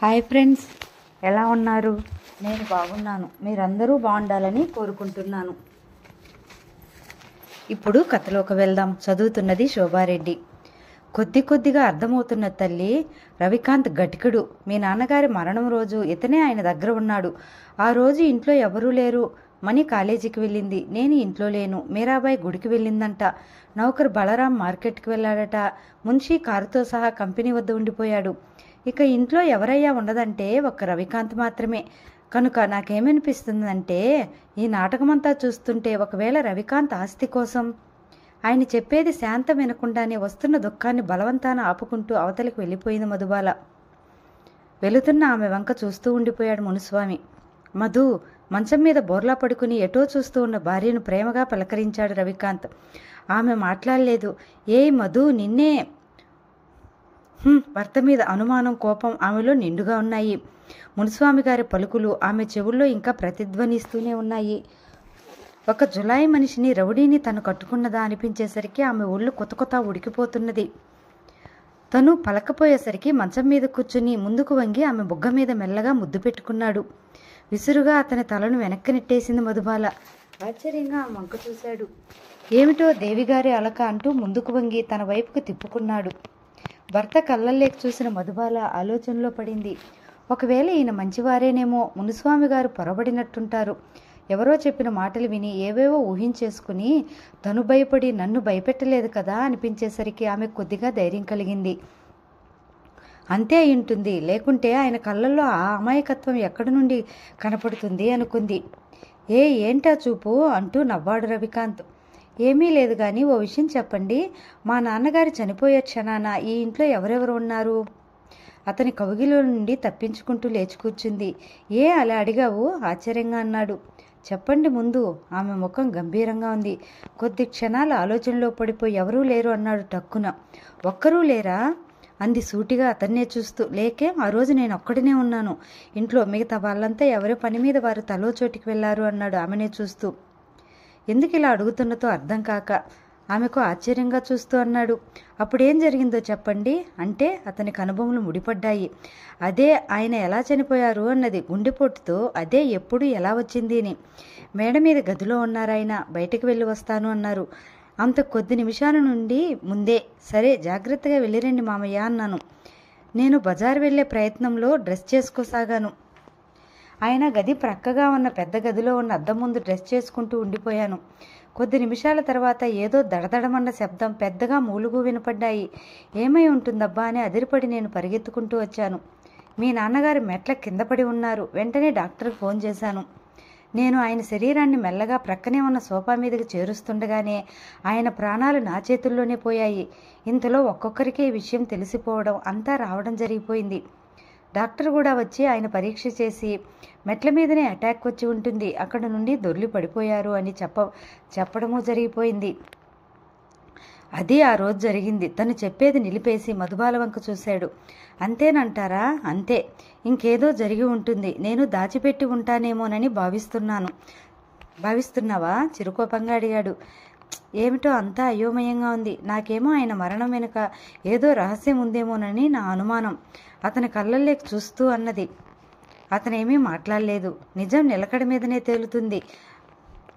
Hi friends, ఎలా ఉన్నారు? నేను బాగున్నాను. మీరందరూ బాగుండాలని కోరుకుంటున్నాను. ఇప్పుడు కథలోకి వెళ్దాం. చదువుతున్నది శోభారెడ్డి. కొద్దిగా అర్థమవుతున్న తల్లి. రవికాంత్ గటికుడు. మీ నాన్నగారి మరణం రోజు ఇతనే ఆయన దగ్గర ఉన్నాడు. ఆ రోజు ఇంట్లో ఎవరూ లేరు. మణి కాలేజీకి వెళ్ళింది. నేను ఇంట్లో లేను. మీరాబాయి గుడికి వెళ్ళిందంట. నౌకర్ బలరాం మార్కెట్కి వెళ్ళాడట. మున్షి కారుతో సహా కంపెనీ వద్ద ఉండిపోయాడు. ఇక ఇంట్లో ఎవరయ్యా ఉండదంటే ఒక్క రవికాంత్ మాత్రమే. కనుక నాకేమనిపిస్తుందంటే ఈ నాటకమంతా చూస్తుంటే ఒకవేళ రవికాంత్ ఆస్తి కోసం ఆయన చెప్పేది శాంతం వినకుండానే వస్తున్న దుఃఖాన్ని బలవంతాన ఆపుకుంటూ అవతలికి వెళ్ళిపోయింది మధుబాల. వెళుతున్న ఆమె వంక చూస్తూ ఉండిపోయాడు మునుస్వామి. మధు మంచం మీద బోర్లా పడుకుని ఎటో చూస్తూ ఉన్న భార్యను ప్రేమగా పలకరించాడు రవికాంత్. ఆమె మాట్లాడలేదు. ఏయ్ మధు, నిన్నే. భర్త మీద అనుమానం, కోపం ఆమెలో నిండుగా ఉన్నాయి. మునుస్వామి గారి పలుకులు ఆమె చెవుల్లో ఇంకా ప్రతిధ్వనిస్తూనే ఉన్నాయి. ఒక జులాయి మనిషిని, రౌడీని తను కట్టుకున్నదా అనిపించేసరికి ఆమె ఒళ్ళు కొత్త ఉడికిపోతున్నది. తను పలకపోయేసరికి మంచం మీద కూర్చుని ముందుకు వంగి ఆమె బుగ్గ మీద మెల్లగా ముద్దు పెట్టుకున్నాడు. విసురుగా అతని తలను వెనక్కి నెట్టేసింది మధుబాల. ఆశ్చర్యంగా ఆ వంక చూశాడు. ఏమిటో దేవిగారి అలక అంటూ ముందుకు వంగి తన వైపుకు తిప్పుకున్నాడు. భర్త కళ్ళల్లేక చూసిన మధుబాల ఆలోచనలో పడింది. ఒకవేళ ఈయన మంచివారేనేమో, మునుస్వామి గారు పొరబడినట్టుంటారు. ఎవరో చెప్పిన మాటలు విని ఏవేవో ఊహించేసుకుని తను భయపడి నన్ను భయపెట్టలేదు కదా అనిపించేసరికి ఆమె కొద్దిగా ధైర్యం కలిగింది. అంతే అయింటుంది, లేకుంటే ఆయన కళ్ళల్లో ఆ అమాయకత్వం ఎక్కడి నుండి కనపడుతుంది అనుకుంది. ఏంటా చూపు అంటూ నవ్వాడు రవికాంత్. ఏమీ లేదు కానీ ఓ విషయం చెప్పండి. మా నాన్నగారు చనిపోయే క్షణాన ఈ ఇంట్లో ఎవరెవరు ఉన్నారు? అతని కౌగిలో నుండి తప్పించుకుంటూ లేచి కూర్చుంది. అలా అడిగావు? ఆశ్చర్యంగా అన్నాడు. చెప్పండి ముందు. ఆమె ముఖం గంభీరంగా ఉంది. కొద్ది క్షణాల ఆలోచనలో పడిపోయి ఎవరూ లేరు అన్నాడు టక్కున. ఒక్కరూ లేరా అంది సూటిగా అతన్నే చూస్తూ. లేకే, ఆ రోజు నేను ఒక్కడినే ఉన్నాను ఇంట్లో. మిగతా వాళ్ళంతా ఎవరి పని మీద వారు తలో చోటికి వెళ్లారు అన్నాడు ఆమెనే చూస్తూ. ఎందుకు ఇలా అడుగుతున్నదో అర్థం కాక ఆమెకు ఆశ్చర్యంగా చూస్తూ అన్నాడు. అప్పుడేం జరిగిందో చెప్పండి అంటే అతని కనుబొమ్మలు ముడిపడ్డాయి. అదే, ఆయన ఎలా చనిపోయారు అన్నది గుండెపోటుతో. అదే, ఎప్పుడు ఎలా వచ్చింది అని. మేడ మీద గదిలో ఉన్నారాయన. బయటకు వెళ్ళి వస్తాను అన్నారు. అంత కొద్ది నిమిషాల నుండి ముందే. సరే, జాగ్రత్తగా వెళ్ళిరండి మామయ్య అన్నాను. నేను బజారు వెళ్లే ప్రయత్నంలో డ్రెస్ చేసుకోసాగాను. ఆయన గది ప్రక్కగా ఉన్న పెద్ద గదిలో ఉన్న అద్దం ముందు డ్రెస్ చేసుకుంటూ ఉండిపోయాను. కొద్ది నిమిషాల తర్వాత ఏదో దడదడమన్న శబ్దం, పెద్దగా మూలుగు వినపడ్డాయి. ఏమై ఉంటుందబ్బా అని అదిరిపడి నేను పరిగెత్తుకుంటూ వచ్చాను. మీ నాన్నగారు మెట్ల కింద పడి ఉన్నారు. వెంటనే డాక్టర్కి ఫోన్ చేశాను. నేను ఆయన శరీరాన్ని మెల్లగా ప్రక్కనే ఉన్న సోఫా మీదకి చేరుస్తుండగానే ఆయన ప్రాణాలు నా చేతుల్లోనే పోయాయి. ఇంతలో ఒక్కొక్కరికే ఈ విషయం తెలిసిపోవడం, అంతా రావడం జరిగిపోయింది. డాక్టర్ కూడా వచ్చి ఆయన పరీక్ష చేసి మెట్ల మీదనే అటాక్ వచ్చి ఉంటుంది, అక్కడ నుండి దొర్లి పడిపోయారు అని చెప్పడము జరిగిపోయింది. అది ఆ రోజు జరిగింది. తను చెప్పేది నిలిపేసి మధుబాల వంక చూశాడు. అంతేనంటారా? అంతే. ఇంకేదో జరిగి ఉంటుంది. నేను దాచిపెట్టి ఉంటానేమోనని భావిస్తున్నావా? చిరుకోపంగా అడిగాడు. ఏమిటో అంతా అయోమయంగా ఉంది. నాకేమో ఆయన మరణం వెనుక ఏదో రహస్యం ఉందేమోనని నా అనుమానం. అతని కళ్ళల్లోకి చూస్తూ అన్నది. అతనేమీ మాట్లాడలేదు. నిజం నిలకడ మీదనే తేలుతుంది.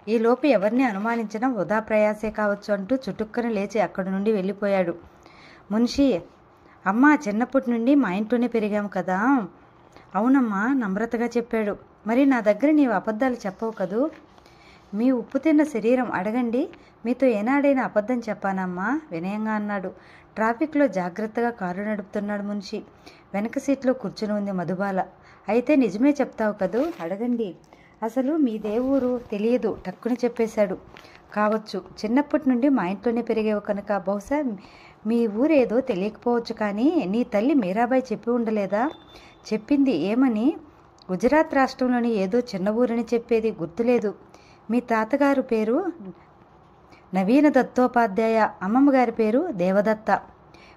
ఈలోపు ఎవరిని అనుమానించడం వృధా ప్రయాసే కావచ్చు అంటూ చుట్టుక్కన లేచి అక్కడి నుండి వెళ్ళిపోయాడు. మున్షి, అమ్మా, చిన్నప్పటి నుండి మా ఇంట్లోనే పెరిగాము కదా. అవునమ్మా, నమ్రతగా చెప్పాడు. మరి నా దగ్గర నీవు అబద్ధాలు చెప్పవు కదూ. మీ ఉప్పు తిన్న శరీరం అడగండి. మీతో ఏనాడైనా అబద్ధం చెప్పానమ్మా వినయంగా అన్నాడు. ట్రాఫిక్లో జాగ్రత్తగా కారు నడుపుతున్నాడు మున్షి. వెనక సీట్లో కూర్చుని ఉంది మధుబాల. అయితే నిజమే చెప్తావు కదూ, అడగండి. అసలు మీదే ఊరు తెలియదు టక్కుని చెప్పేశాడు. కావచ్చు, చిన్నప్పటి నుండి మా ఇంట్లోనే పెరిగేవు కనుక బహుశా మీ ఊరేదో తెలియకపోవచ్చు. కానీ నీ తల్లి మీరాబాయి చెప్పి ఉండలేదా? చెప్పింది. ఏమని? గుజరాత్ రాష్ట్రంలోని ఏదో చిన్న ఊరని చెప్పేది. గుర్తులేదు. మీ తాతగారు పేరు నవీన దత్తోపాధ్యాయ, అమ్మమ్మ గారి పేరు దేవదత్త.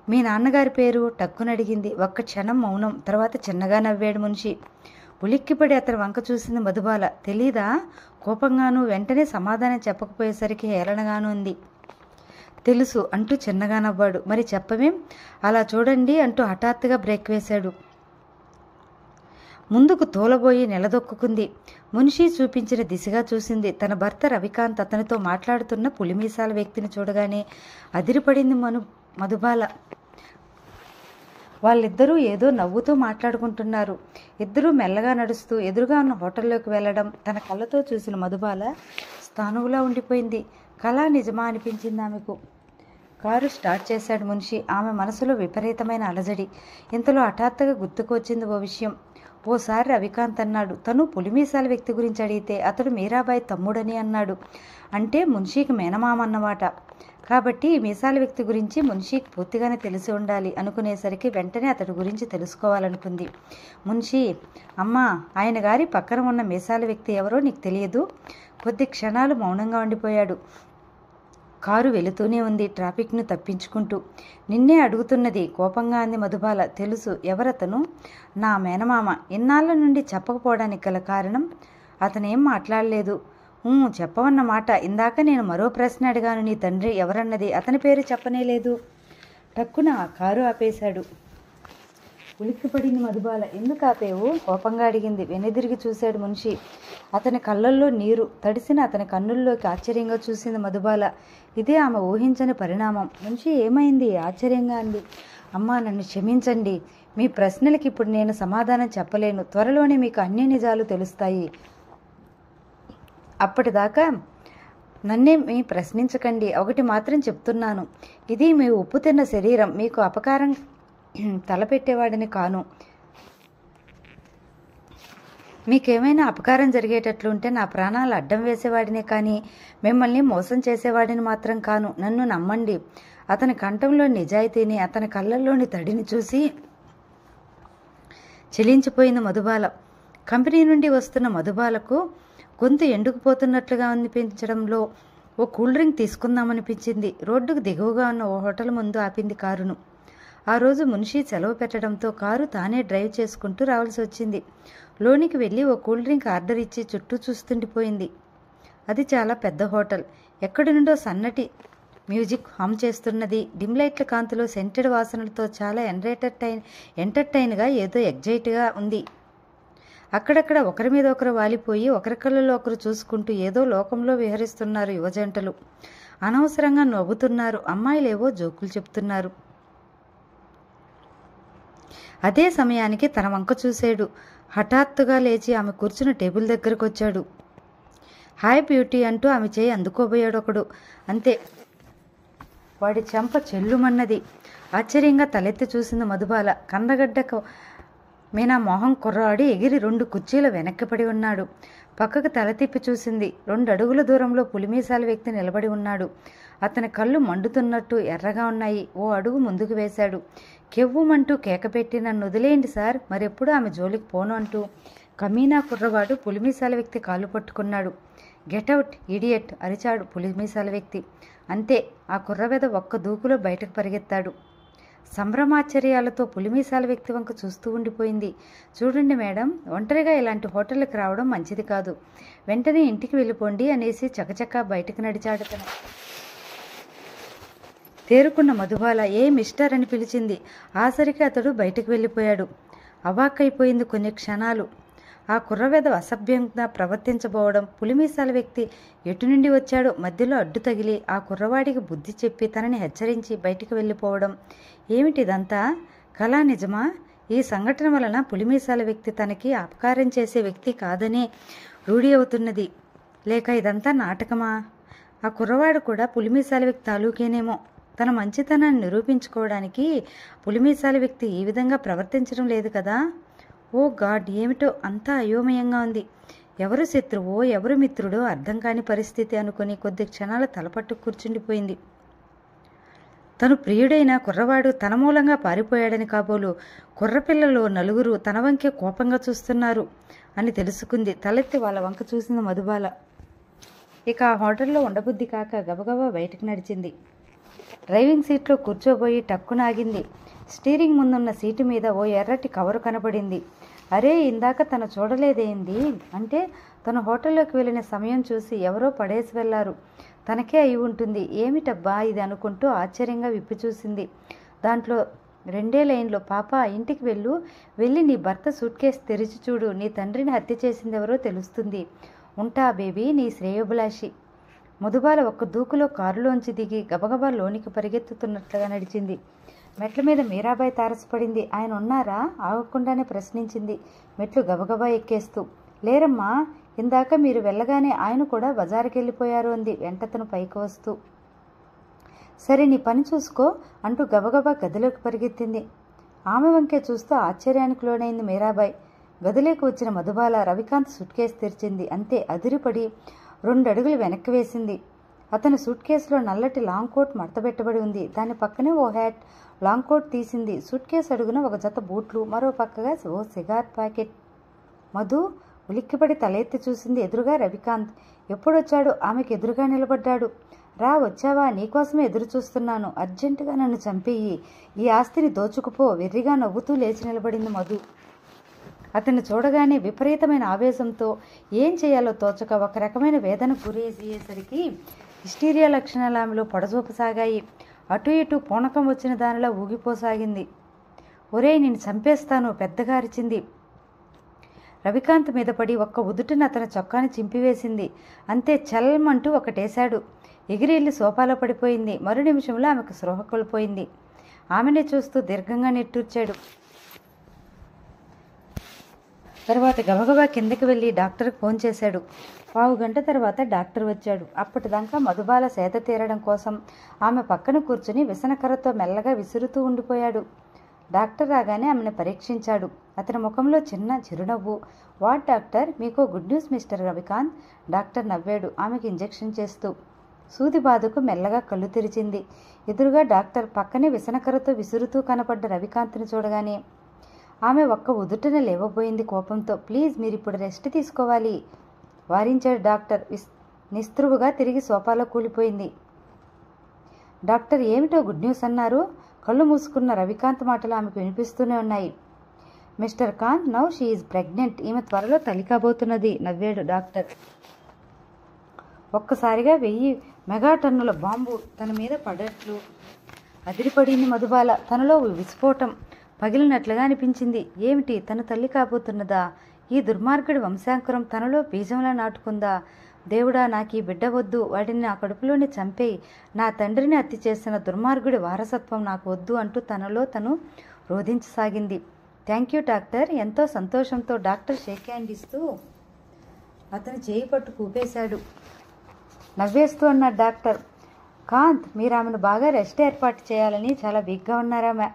మీ నాన్నగారి పేరు టక్కునడిగింది. ఒక్క క్షణం మౌనం. తర్వాత చిన్నగా నవ్వాడు మున్షి. ఉలిక్కిపడి అతని వంక చూసింది మధుబాల. తెలీదా? కోపంగాను. వెంటనే సమాధానం చెప్పకపోయేసరికి హేళనగాను ఉంది. తెలుసు అంటూ చిన్నగా నవ్వాడు. మరి చెప్పవేం? అలా చూడండి అంటూ హఠాత్తుగా బ్రేక్ వేశాడు. ముందుకు తోలబోయి నిలదొక్కుంది. మున్షి చూపించిన దిశగా చూసింది. తన భర్త రవికాంత్ అతనితో మాట్లాడుతున్న పులిమీసాల వ్యక్తిని చూడగానే అదిరిపడింది మధుబాల. వాళ్ళిద్దరూ ఏదో నవ్వుతూ మాట్లాడుకుంటున్నారు. ఇద్దరూ మెల్లగా నడుస్తూ ఎదురుగా ఉన్న హోటల్లోకి వెళ్ళడం తన కళ్ళతో చూసిన మధుబాల స్థానువులా ఉండిపోయింది. కళ నిజమా అనిపించింది ఆమెకు. కారు స్టార్ట్ చేశాడు మున్షి. ఆమె మనసులో విపరీతమైన అలజడి. ఇంతలో హఠాత్తుగా గుర్తుకొచ్చింది ఓ విషయం. ఓసారి రవికాంత్ అన్నాడు, తను పులిమీసాల వ్యక్తి గురించి అడిగితే అతడు మీరాబాయి తమ్ముడని అన్నాడు. అంటే మున్షీకి మేనమామ అన్నమాట. కాబట్టి ఈ మీసాల వ్యక్తి గురించి మున్షీకి పూర్తిగానే తెలిసి ఉండాలి అనుకునేసరికి వెంటనే అతడి గురించి తెలుసుకోవాలనుకుంది. మున్షీ, అమ్మా, ఆయన గారి పక్కన ఉన్న మీసాల వ్యక్తి ఎవరో నీకు తెలియదు? కొద్ది క్షణాలు మౌనంగా ఉండిపోయాడు. కారు వెళుతూనే ఉంది, ట్రాఫిక్ను తప్పించుకుంటూ. నిన్నే అడుగుతున్నది, కోపంగా అంది మధుబాల. తెలుసు. ఎవరతను? నా మేనమామ. ఇన్నాళ్ళ నుండి చెప్పకపోవడానికి గల కారణం? అతనేం మాట్లాడలేదు. చెప్పవన్నమాట. ఇందాక నేను మరో ప్రశ్న అడిగాను, నీ తండ్రి ఎవరన్నది. అతని పేరు చెప్పనేలేదు. టక్కున కారు ఆపేశాడు. ఉలిక్కిపడింది మధుబాల. ఎందుకు ఆపేవు? కోపంగా అడిగింది. వెనుదిరిగి చూశాడు మున్షి. అతని కళ్ళల్లో నీరు తడిసిన అతని కన్నుల్లోకి ఆశ్చర్యంగా చూసింది మధుబాల. ఇదే ఆమె ఊహించని పరిణామం. మున్షి, ఏమైంది? ఆశ్చర్యంగా అంది. అమ్మా, నన్ను క్షమించండి. మీ ప్రశ్నలకి ఇప్పుడు నేను సమాధానం చెప్పలేను. త్వరలోనే మీకు అన్ని నిజాలు తెలుస్తాయి. అప్పటిదాకా నన్నే మీ ప్రశ్నించకండి. ఒకటి మాత్రం చెప్తున్నాను, ఇది మీ ఉప్పు తిన్న శరీరం. మీకు అపకారం తలపెట్టేవాడిని కాను. మీకేమైనా అపకారం జరిగేటట్లుంటే నా ప్రాణాలు అడ్డం వేసేవాడినే కానీ మిమ్మల్ని మోసం చేసేవాడిని మాత్రం కాను. నన్ను నమ్మండి. అతని కంఠంలో నిజాయితీని, అతని కళ్ళల్లోని తడిని చూసి చెలించిపోయింది మధుబాల. కంపెనీ నుండి వస్తున్న మధుబాలకు గొంతు ఎండుకుపోతున్నట్లుగా అనిపించడంలో ఓ కూల్ డ్రింక్ తీసుకుందామనిపించింది. రోడ్డుకు దిగువగా ఉన్న ఓ హోటల్ ముందు ఆపింది కారును. ఆ రోజు మున్షి సెలవు పెట్టడంతో కారు తానే డ్రైవ్ చేసుకుంటూ రావాల్సి వచ్చింది. లోనికి వెళ్ళి ఓ కూల్ డ్రింక్ ఆర్డర్ ఇచ్చి చుట్టూ చూస్తుండిపోయింది. అది చాలా పెద్ద హోటల్. ఎక్కడి నుండో సన్నటి మ్యూజిక్ హమ్ చేస్తున్నది. డిమ్ లైట్ల కాంతిలో సెంటెడ్ వాసనలతో చాలా ఎంటర్టైన్గా ఏదో ఎగ్జైట్గా ఉంది. అక్కడక్కడ ఒకరి మీద ఒకరు వాలిపోయి ఒకరి కళ్ళలో ఒకరు చూసుకుంటూ ఏదో లోకంలో విహరిస్తున్నారు యువజంటలు. అనవసరంగా నవ్వుతున్నారు. అమ్మాయిలేవో జోకులు చెప్తున్నారు. అదే సమయానికి తన వంక చూశాడు. హఠాత్తుగా లేచి ఆమె కూర్చున్న టేబుల్ దగ్గరకు వచ్చాడు. హాయ్ బ్యూటీ అంటూ ఆమె చేయి అందుకోబోయాడు ఒకడు. అంతే, వాడి చెంప చెల్లుమన్నది. ఆశ్చర్యంగా తలెత్తి చూసింది మధుబాల. కందగడ్డకు మీనా మొహం కుర్రాడి ఎగిరి 2 కుర్చీల వెనక్కిపడి ఉన్నాడు. పక్కకు తల తిప్పి చూసింది. 2 అడుగుల దూరంలో పులిమీసాల వ్యక్తి నిలబడి ఉన్నాడు. అతని కళ్ళు మండుతున్నట్టు ఎర్రగా ఉన్నాయి. ఓ అడుగు ముందుకు వేశాడు. కెవ్వుమంటూ కేకపెట్టి, నన్ను వదిలేయండి సార్, మరెప్పుడు ఆమె జోలికి పోను అంటూ కమీనా కుర్రవాడు పులిమీసాల వ్యక్తి కాళ్ళు పట్టుకున్నాడు. గెటౌట్ ఇడియట్ అరిచాడు పులిమీసాల వ్యక్తి. అంతే, ఆ కుర్రవెద ఒక్క దూకులో బయటకు పరిగెత్తాడు. సంభ్రమాశ్చర్యాలతో పులిమీసాల వ్యక్తి వంక చూస్తూ ఉండిపోయింది. చూడండి మేడం, ఒంటరిగా ఇలాంటి హోటళ్ళకి రావడం మంచిది కాదు. వెంటనే ఇంటికి వెళ్ళిపోండి అనేసి చకచకా బయటకు నడిచాడు తను. తేరుకున్న మధుబాల ఏ మిస్టర్ అని పిలిచింది. ఆసరికి అతడు బయటకు వెళ్ళిపోయాడు. అవాక్కైపోయింది కొన్ని క్షణాలు. ఆ కుర్రవేద అసభ్యంగా ప్రవర్తించబోవడం, పులిమీసాల వ్యక్తి ఎటు నుండి వచ్చాడో మధ్యలో అడ్డు తగిలి ఆ కుర్రవాడికి బుద్ధి చెప్పి తనని హెచ్చరించి బయటికి వెళ్ళిపోవడం. ఏమిటిదంతా? కళా నిజమా? ఈ సంఘటన వలన పులిమీసాల వ్యక్తి తనకి అపకారం చేసే వ్యక్తి కాదనే రూఢి అవుతున్నది. లేక ఇదంతా నాటకమా? ఆ కుర్రవాడు కూడా పులిమీసాల వ్యక్తి తాలూకేనేమో. తన మంచితనాన్ని నిరూపించుకోవడానికి పులిమీసాల వ్యక్తి ఈ విధంగా ప్రవర్తించడం లేదు కదా. ఓ గాడ్, ఏమిటో అంతా అయోమయంగా ఉంది. ఎవరు శత్రువో ఎవరు మిత్రుడో అర్థం కాని పరిస్థితి అనుకుని కొద్ది క్షణాల తలపట్టు కూర్చుండిపోయింది. తను ప్రియుడైన కుర్రవాడు తన మూలంగా పారిపోయాడని కాబోలు కుర్రపిల్లలు 4 తన వంకే కోపంగా చూస్తున్నారు అని తెలుసుకుంది. తలెత్తి వాళ్ళ వంక చూసింది మధుబాల. ఇక ఆ హోటల్లో ఉండబుద్ధి కాక గబగబా బయటకు నడిచింది. డ్రైవింగ్ సీట్లో కూర్చోబోయి టక్కునాగింది. స్టీరింగ్ ముందున్న సీటు మీద ఓ ఎర్రటి కవరు కనపడింది. అరే, ఇందాక తను చూడలేదేంది? అంటే తను హోటల్లోకి వెళ్ళిన సమయం చూసి ఎవరో పడేసి వెళ్లారు. తనకే అయి ఉంటుంది. ఏమిటబ్బా ఇది అనుకుంటూ ఆశ్చర్యంగా విప్పి చూసింది. దాంట్లో 2 లైన్లో, పాప ఇంటికి వెళ్ళి నీ భర్త సూట్ కేసు తెరిచి చూడు, నీ తండ్రిని హత్య చేసిందెవరో తెలుస్తుంది. ఉంటా బేబీ, నీ శ్రేయోభిలాషి. మధుబాల ఒక్క దూకులో కారులోంచి దిగి గబగబా లోనికి పరిగెత్తుతున్నట్లుగా నడిచింది. మెట్ల మీద మీరాబాయి తారసపడింది. ఆయన ఉన్నారా? ఆగకుండానే ప్రశ్నించింది మెట్లు గబగబా ఎక్కేస్తూ. లేరమ్మా, ఇందాక మీరు వెళ్ళగానే ఆయన కూడా బజారుకి వెళ్ళిపోయారు అంది వెంటతను పైకి వస్తూ. సరే, నీ పని చూసుకో అంటూ గబగబా గదిలోకి పరిగెత్తింది. ఆమె వంకే చూస్తూ ఆశ్చర్యానికి లోనైంది మీరాబాయి. గదిలోకి వచ్చిన మధుబాల రవికాంత్ సూట్ కేసు తెరిచింది. అంతే, అదిరిపడి 2 అడుగులు వెనక్కి వేసింది. అతని సూట్ కేసులో నల్లటి లాంగ్ కోట్ మడతబెట్టబడి ఉంది. దాని పక్కనే ఓ హ్యాట్, లాంగ్ కోట్ తీసింది. సూట్ కేసు అడుగున ఒక జత బూట్లు, మరో పక్కగా ఓ సిగార్ ప్యాకెట్. మధు ఉలిక్కిపడి తలెత్తి చూసింది. ఎదురుగా రవికాంత్. ఎప్పుడొచ్చాడు? ఆమెకు ఎదురుగా నిలబడ్డాడు. రా, వచ్చావా? నీకోసమే ఎదురు చూస్తున్నాను. అర్జెంటుగా నన్ను చంపేయి, ఈ ఆస్తిని దోచుకుపో. వెర్రిగా నవ్వుతూ లేచి నిలబడింది మధు. అతన్ని చూడగానే విపరీతమైన ఆవేశంతో ఏం చేయాలో తోచక ఒక రకమైన వేదనకు గురయ్యేసరికి హిస్టీరియా లక్షణాలు ఆమెలో పొడజూపసాగాయి. అటు ఇటు పూనకం వచ్చిన దానిలా ఊగిపోసాగింది. ఒరేయ్, నిన్ను చంపేస్తాను, పెద్దగా అరిచింది. రవికాంత్ మీద పడి ఒక్క ఉదుటిన అతని చొక్కాని చింపివేసింది. అంతే, చల్మంటూ ఒకటేశాడు. ఎగిరెళ్ళి సోఫాలో పడిపోయింది. మరు నిమిషంలో ఆమెకు స్పృహ కోల్పోయింది. ఆమెనే చూస్తూ దీర్ఘంగా నిట్టూర్చాడు. తర్వాత గబగబా కిందకి వెళ్ళి డాక్టర్కి ఫోన్ చేశాడు. 15 గంటల తర్వాత డాక్టర్ వచ్చాడు. అప్పటిదాకా మధుబాల సేద తీరడం కోసం ఆమె పక్కన కూర్చుని విసనకర్రతో మెల్లగా విసురుతూ ఉండిపోయాడు. డాక్టర్ రాగానే ఆమెను పరీక్షించాడు. అతని ముఖంలో చిన్న చిరునవ్వు. వాట్ డాక్టర్, మీకు good news mister Ravikanth. Doctor నవ్వాడు ఆమెకి ఇంజెక్షన్ చేస్తూ. సూది బాధకు మెల్లగా కళ్ళు తెరిచింది. ఎదురుగా డాక్టర్, పక్కనే విసనకర్రతో విసురుతూ కనపడ్డ రవికాంత్ని చూడగానే ఆమె ఒక్క ఉదుటన లేవబోయింది కోపంతో. ప్లీజ్, మీరిప్పుడు రెస్ట్ తీసుకోవాలి వారించాడు డాక్టర్. నిస్త్రువుగా తిరిగి సోఫాలో కూలిపోయింది. డాక్టర్, ఏమిటో గుడ్ న్యూస్ అన్నారు? కళ్ళు మూసుకున్న రవికాంత్ మాటలు ఆమెకు వినిపిస్తూనే ఉన్నాయి. Mister Kanth, now she is pregnant. ఈమె త్వరలో తల్లి కాబోతున్నది నవ్వాడు డాక్టర్. ఒక్కసారిగా 1000 మెగాటన్నుల బాంబు తన మీద పడట్లు అదిరిపడింది మధుబాల. తనలో విస్ఫోటం పగిలినట్లుగా అనిపించింది. ఏమిటి, తను తల్లి కాబోతున్నదా? ఈ దుర్మార్గుడి వంశాంకురం తనలో బీజంలా నాటుకుందా? దేవుడా, నాకు ఈ బిడ్డ వద్దు, వాడిని నా కడుపులోని చంపేయి. నా తండ్రిని హత్య చేసిన దుర్మార్గుడి వారసత్వం నాకు వద్దు అంటూ తనలో తను రోధించసాగింది. Thank you doctor. ఎంతో సంతోషంతో డాక్టర్ షేక్ హ్యాండ్ ఇస్తూ అతని చేయి పట్టు కూపేశాడు. నవ్వేస్తూ అన్నాడు డాక్టర్. కాంత్, మీరు ఆమెను బాగా రెస్ట్ ఏర్పాటు చేయాలని చాలా వీక్గా ఉన్నారామె.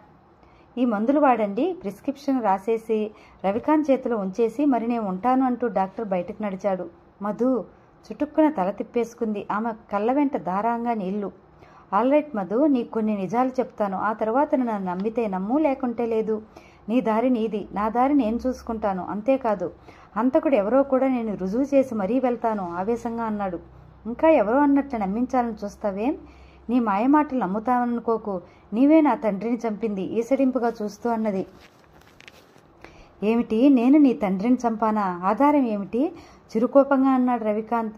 ఈ మందులు వాడండి. ప్రిస్క్రిప్షన్ రాసేసి రవికాంత్ చేతిలో ఉంచేసి మరి నేను ఉంటాను అంటూ డాక్టర్ బయటకు నడిచాడు. మధు చుట్టుక్కున తల తిప్పేసుకుంది. ఆమె కళ్ళ వెంట ధారాంగా నీళ్లు. ఆల్రైట్ మధు, నీకు కొన్ని నిజాలు చెప్తాను. ఆ తర్వాత నన్ను నమ్మితే నమ్ము, లేకుంటే లేదు. నీ దారి నీది, నా దారి నేను చూసుకుంటాను. అంతేకాదు, హంతకుడు ఎవరో కూడా నేను రుజువు చేసి మరీ వెళ్తాను ఆవేశంగా అన్నాడు. ఇంకా ఎవరో అన్నట్టు నమ్మించాలని చూస్తావేం? నీ మాయమాటలు నమ్ముతావనుకోకు. నీవే నా తండ్రిని చంపింది ఈసడింపుగా చూస్తూ అన్నది. ఏమిటి, నేను నీ తండ్రిని చంపానా? ఆధారం ఏమిటి? చిరుకోపంగా అన్నాడు రవికాంత్.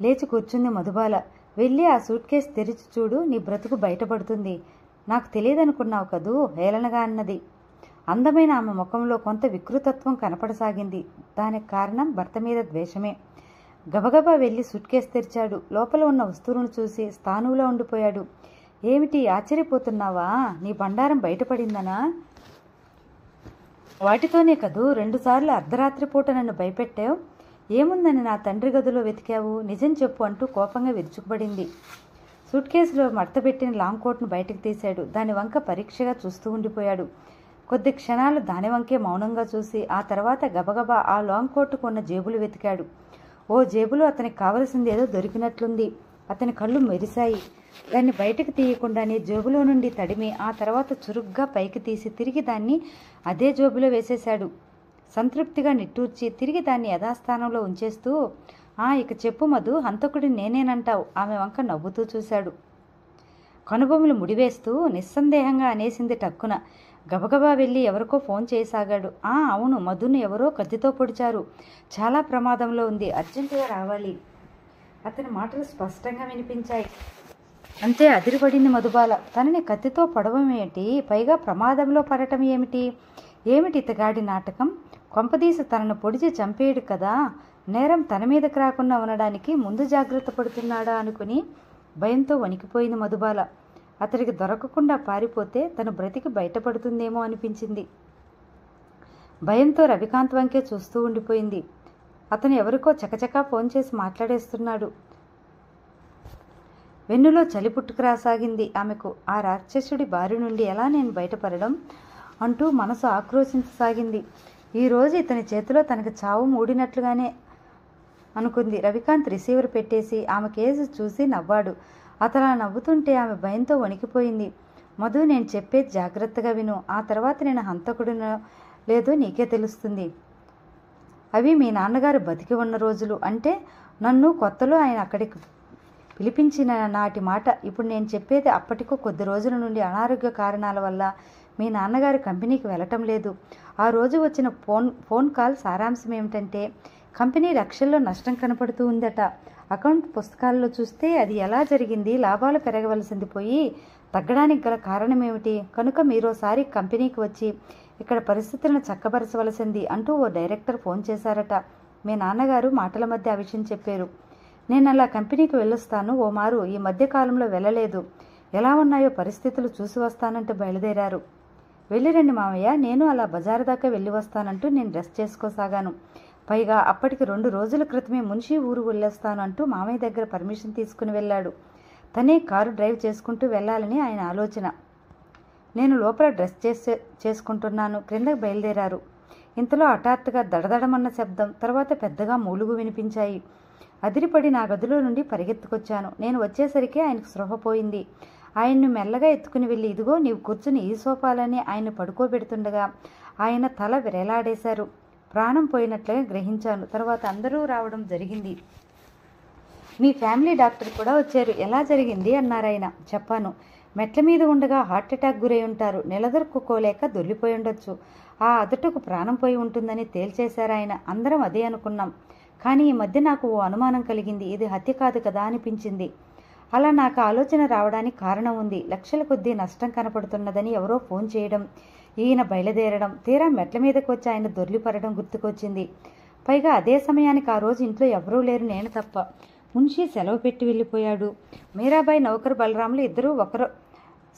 లేచి కూర్చుంది మధుబాల. వెళ్ళి ఆ సూట్ కేసు తెరిచి చూడు, నీ బ్రతుకు బయటపడుతుంది. నాకు తెలియదనుకున్నావు కదూ, హేళనగా అన్నది. అందమైన ఆమె ముఖంలో కొంత వికృతత్వం కనపడసాగింది. దానికి కారణం భర్త మీద ద్వేషమే. గబగబా వెళ్ళి సూట్ కేసు తెరిచాడు. లోపల ఉన్న వస్తువులను చూసి స్థానువులో ఉండిపోయాడు. ఏమిటి, ఆశ్చర్యపోతున్నావా? నీ బండారం బయటపడిందనా? వాటితోనే కదూ 2 సార్లు అర్ధరాత్రి పూట నన్ను భయపెట్టావు. ఏముందని నా తండ్రి గదిలో వెతికావు? నిజం చెప్పు అంటూ కోపంగా విరుచుకుపడింది. సూట్ కేసులో మడతపెట్టిన లాంగ్ కోట్ను బయటకు తీశాడు. దాని వంక పరీక్షగా చూస్తూ ఉండిపోయాడు. కొద్ది క్షణాలు దాని వంకే మౌనంగా చూసి ఆ తర్వాత గబగబా ఆ లాంగ్ కోటుకు ఉన్న జేబులు వెతికాడు. ఓ జేబులో అతనికి కావలసింది ఏదో దొరికినట్లుంది. అతని కళ్ళు మెరిశాయి. దాన్ని బయటకు తీయకుండానే జేబులో నుండి తడిమి ఆ తర్వాత చురుగ్గా పైకి తీసి తిరిగి దాన్ని అదే జేబులో వేసేశాడు. సంతృప్తిగా నిట్టూర్చి తిరిగి దాన్ని యథాస్థానంలో ఉంచేస్తూ, ఇక చెప్పు మధు, హంతకుడిని నేనేనంటావు? ఆమె వంక నవ్వుతూ చూశాడు. కనుబొమ్మలు ముడివేస్తూ నిస్సందేహంగా అనేసింది టక్కున. గబగబా వెళ్ళి ఎవరికో ఫోన్ చేయసాగాడు. అవును, మధును ఎవరో కత్తితో పొడిచారు. చాలా ప్రమాదంలో ఉంది, అర్జెంటుగా రావాలి. అతని మాటలు స్పష్టంగా వినిపించాయి. అంతే అదిరిపడింది మధుబాల. తనని కత్తితో పొడవమేమిటి, పైగా ప్రమాదంలో పడటం ఏమిటి? ఏమిటి ఇతగాడి నాటకం? కొంపదీసి తనను పొడిచి చంపేయడు కదా. నేరం తన మీదకి రాకుండా ఉండడానికి ముందు జాగ్రత్త పడుతున్నాడా అనుకుని భయంతో వణికిపోయింది మధుబాల. అతడికి దొరకకుండా పారిపోతే తను బ్రతికి బయటపడుతుందేమో అనిపించింది. భయంతో రవికాంత్ వంకే చూస్తూ ఉండిపోయింది. అతను ఎవరికో చకచకా ఫోన్ చేసి మాట్లాడేస్తున్నాడు. వెన్నులో చలి పుట్టుకురాసాగింది ఆమెకు. ఆ రాక్షసుడి బారి నుండి ఎలా నేను బయటపడడం అంటూ మనసు ఆక్రోశించసాగింది. ఈరోజు ఇతని చేతిలో తనకు చావు మూడినట్లుగానే అనుకుంది. రవికాంత్ రిసీవర్ పెట్టేసి ఆమె కేసు చూసి నవ్వాడు. అతను నవ్వుతుంటే ఆమె భయంతో వణికిపోయింది. మధు, నేను చెప్పేది జాగ్రత్తగా విను. ఆ తర్వాత నేను హంతకుడినో లేదో నీకే తెలుస్తుంది. అవి మీ నాన్నగారు బతికి ఉన్న రోజులు. అంటే నన్ను కొత్తలో ఆయన అక్కడికి పిలిపించిన నాటి మాట. ఇప్పుడు నేను చెప్పేది అప్పటికో కొద్ది రోజుల నుండి అనారోగ్య కారణాల వల్ల మీ నాన్నగారు కంపెనీకి వెళ్ళటం లేదు. ఆ రోజు వచ్చిన ఫోన్ కాల్ సారాంశం ఏమిటంటే కంపెనీ లక్షల్లో నష్టం కనపడుతూ ఉందట. అకౌంట్ పుస్తకాల్లో చూస్తే అది ఎలా జరిగింది, లాభాలు పెరగవలసింది పోయి తగ్గడానికి గల కారణం ఏమిటి? కనుక మీరోసారి కంపెనీకి వచ్చి ఇక్కడ పరిస్థితులను చక్కబరచవలసింది అంటూ ఓ డైరెక్టర్ ఫోన్ చేశారట. మీ నాన్నగారు మాటల మధ్య ఆ విషయం చెప్పారు. నేను అలా కంపెనీకి వెళ్ళొస్తాను. ఓ మారు ఈ మధ్యకాలంలో వెళ్ళలేదు. ఎలా ఉన్నాయో పరిస్థితులు చూసి వస్తానంటూ బయలుదేరారు. వెళ్ళిరండి మామయ్య, నేను అలా బజారు దాకా వెళ్ళి వస్తానంటూ నేను డ్రెస్ చేసుకోసాగాను. పైగా అప్పటికి 2 రోజుల క్రితమే మున్షి ఊరు వెళ్ళొస్తాను అంటూ మామయ్య దగ్గర పర్మిషన్ తీసుకుని వెళ్ళాడు. తనే కారు డ్రైవ్ చేసుకుంటూ వెళ్ళాలని ఆయన ఆలోచన. నేను లోపల డ్రెస్ చేసుకుంటున్నాను. క్రిందకు బయలుదేరారు. ఇంతలో హఠాత్తుగా దడదడమన్న శబ్దం, తర్వాత పెద్దగా మూలుగు వినిపించాయి. అదిరిపడి నా గదిలో నుండి పరిగెత్తుకొచ్చాను. నేను వచ్చేసరికి ఆయనకు స్పృహ పోయింది. ఆయన్ను మెల్లగా ఎత్తుకుని వెళ్ళి, ఇదిగో నీవు కూర్చుని ఈ సోఫాలని ఆయన పడుకోబెడుతుండగా ఆయన తల విరేలాడేశారు. ప్రాణం పోయినట్లుగా గ్రహించాను. తర్వాత అందరూ రావడం జరిగింది. మీ ఫ్యామిలీ డాక్టర్ కూడా వచ్చారు. ఎలా జరిగింది అన్నారాయన. చెప్పాను. మెట్ల మీద ఉండగా హార్ట్అటాక్ గురై ఉంటారు. నిలదొక్కుకోలేక దొర్లిపోయి ఉండొచ్చు. ఆ అదుటకు ప్రాణం పోయి ఉంటుందని తేల్చేశారాయన. అందరం అదే అనుకున్నాం. కానీ ఈ మధ్య నాకు ఓ అనుమానం కలిగింది. ఇది హత్య కాదు కదా అనిపించింది. అలా నాకు ఆలోచన రావడానికి కారణం ఉంది. లక్షల కొద్దీ నష్టం కనపడుతున్నదని ఎవరో ఫోన్ చేయడం, ఈయన బయలుదేరడం, తీరా మెట్ల మీదకి వచ్చి ఆయన దొర్లిపడడం గుర్తుకొచ్చింది. పైగా అదే సమయానికి ఆ రోజు ఇంట్లో ఎవరూ లేరు, నేను తప్ప. మున్షి సెలవు పెట్టి వెళ్ళిపోయాడు. మీరాబాయి, నౌకరు బలరాములు ఇద్దరూ ఒకరు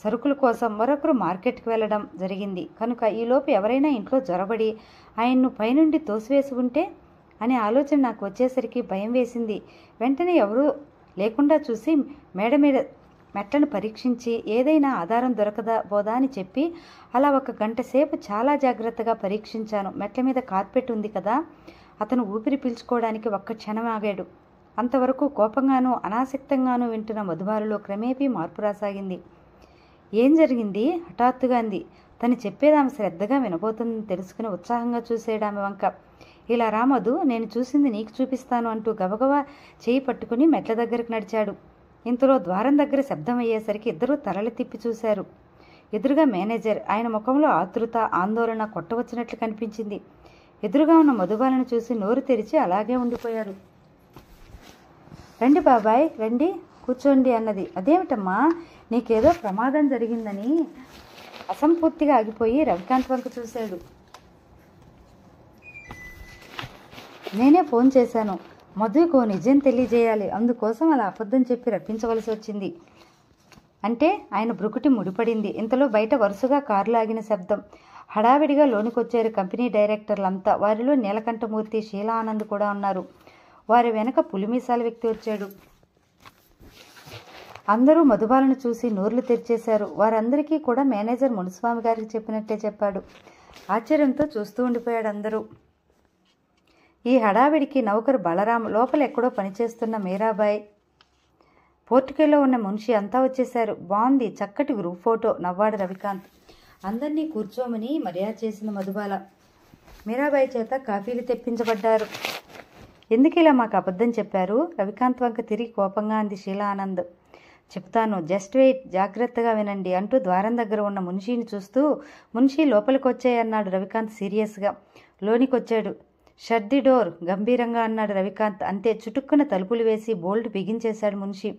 సరుకుల కోసం, మరొకరు మార్కెట్కి వెళ్ళడం జరిగింది. కనుక ఈలోపు ఎవరైనా ఇంట్లో జొరబడి ఆయన్ను పైనుండి తోసివేసి ఉంటే అనే ఆలోచన నాకు వచ్చేసరికి భయం వేసింది. వెంటనే ఎవరూ లేకుండా చూసి మేడ మీద మెట్లను పరీక్షించి ఏదైనా ఆధారం దొరకబోదా అని చెప్పి అలా 1 గంట సేపు చాలా జాగ్రత్తగా పరీక్షించాను. మెట్ల మీద కార్పెట్ ఉంది కదా. అతను ఊపిరి పీల్చుకోవడానికి 1 క్షణం ఆగాడు. అంతవరకు కోపంగానూ అనాసక్తంగానూ వింటున్న మధుబాలలో క్రమేపీ మార్పు రాసాగింది. ఏం జరిగింది హఠాత్తుగా అంది. తను చెప్పేది ఆమె శ్రద్ధగా వినబోతుందని తెలుసుకుని ఉత్సాహంగా చూసేడు ఆమె వంక. ఇలా రామధు, నేను చూసింది నీకు చూపిస్తాను అంటూ గబగబా చేయి పట్టుకుని మెట్ల దగ్గరకు నడిచాడు. ఇంతలో ద్వారం దగ్గర శబ్దం అయ్యేసరికి ఇద్దరూ తలలు తిప్పి చూశారు. ఎదురుగా మేనేజర్. ఆయన ముఖంలో ఆతృత, ఆందోళన కొట్టవచ్చినట్లు కనిపించింది. ఎదురుగా ఉన్న మధుబాలను చూసి నోరు తెరిచి అలాగే ఉండిపోయారు. రండి బాబాయ్, రండి, కూర్చోండి అన్నది. అదేమిటమ్మా, నీకేదో ప్రమాదం జరిగిందని అసంపూర్తిగా ఆగిపోయి రవికాంత్ వంక చూశాడు. నేనే ఫోన్ చేశాను. మధుకు నిజం తెలియజేయాలి. అందుకోసం అలా అబద్ధం చెప్పి రప్పించవలసి వచ్చింది అంటే ఆయన బ్రుకుటి ముడిపడింది. ఇంతలో బయట వరుసగా కారులు ఆగిన శబ్దం. హడావిడిగా లోనికొచ్చారు కంపెనీ డైరెక్టర్లంతా. వారిలో నీలకంఠమూర్తి, షీలా ఆనంద్ కూడా ఉన్నారు. వారి వెనక పులిమీసాల వ్యక్తి వచ్చాడు. అందరూ మధుబాలను చూసి నోర్లు తెరిచేశారు. వారందరికీ కూడా మేనేజర్ మునుస్వామి గారికి చెప్పినట్టే చెప్పాడు. ఆశ్చర్యంతో చూస్తూ ఉండిపోయాడు అందరూ. ఈ హడావిడికి నౌకరు బలరాం, లోపల ఎక్కడో పనిచేస్తున్న మీరాబాయి, పోర్టుకేలో ఉన్న మున్షి అంతా వచ్చేశారు. బాగుంది, చక్కటి గ్రూప్ ఫోటో, నవ్వాడు రవికాంత్. అందరినీ కూర్చోమని మర్యాద చేసిన మధుబాల. మీరాబాయి చేత కాఫీలు తెప్పించబడ్డారు. ఎందుకు ఇలా మాకు అబద్ధం చెప్పారు? రవికాంత్ వంక తిరిగి కోపంగా అంది షీలా ఆనంద్. చెప్తాను, జస్ట్ వెయిట్, జాగ్రత్తగా వినండి అంటూ ద్వారం దగ్గర ఉన్న మున్షిని చూస్తూ, మున్షి లోపలికి వచ్చాయన్నాడు రవికాంత్ సీరియస్గా. లోనికొచ్చాడు. షట్ ది డోర్ గంభీరంగా అన్నాడు రవికాంత్. అంతే, చుటుక్కున తలుపులు వేసి బోల్ట్ బిగించేశాడు మున్షి.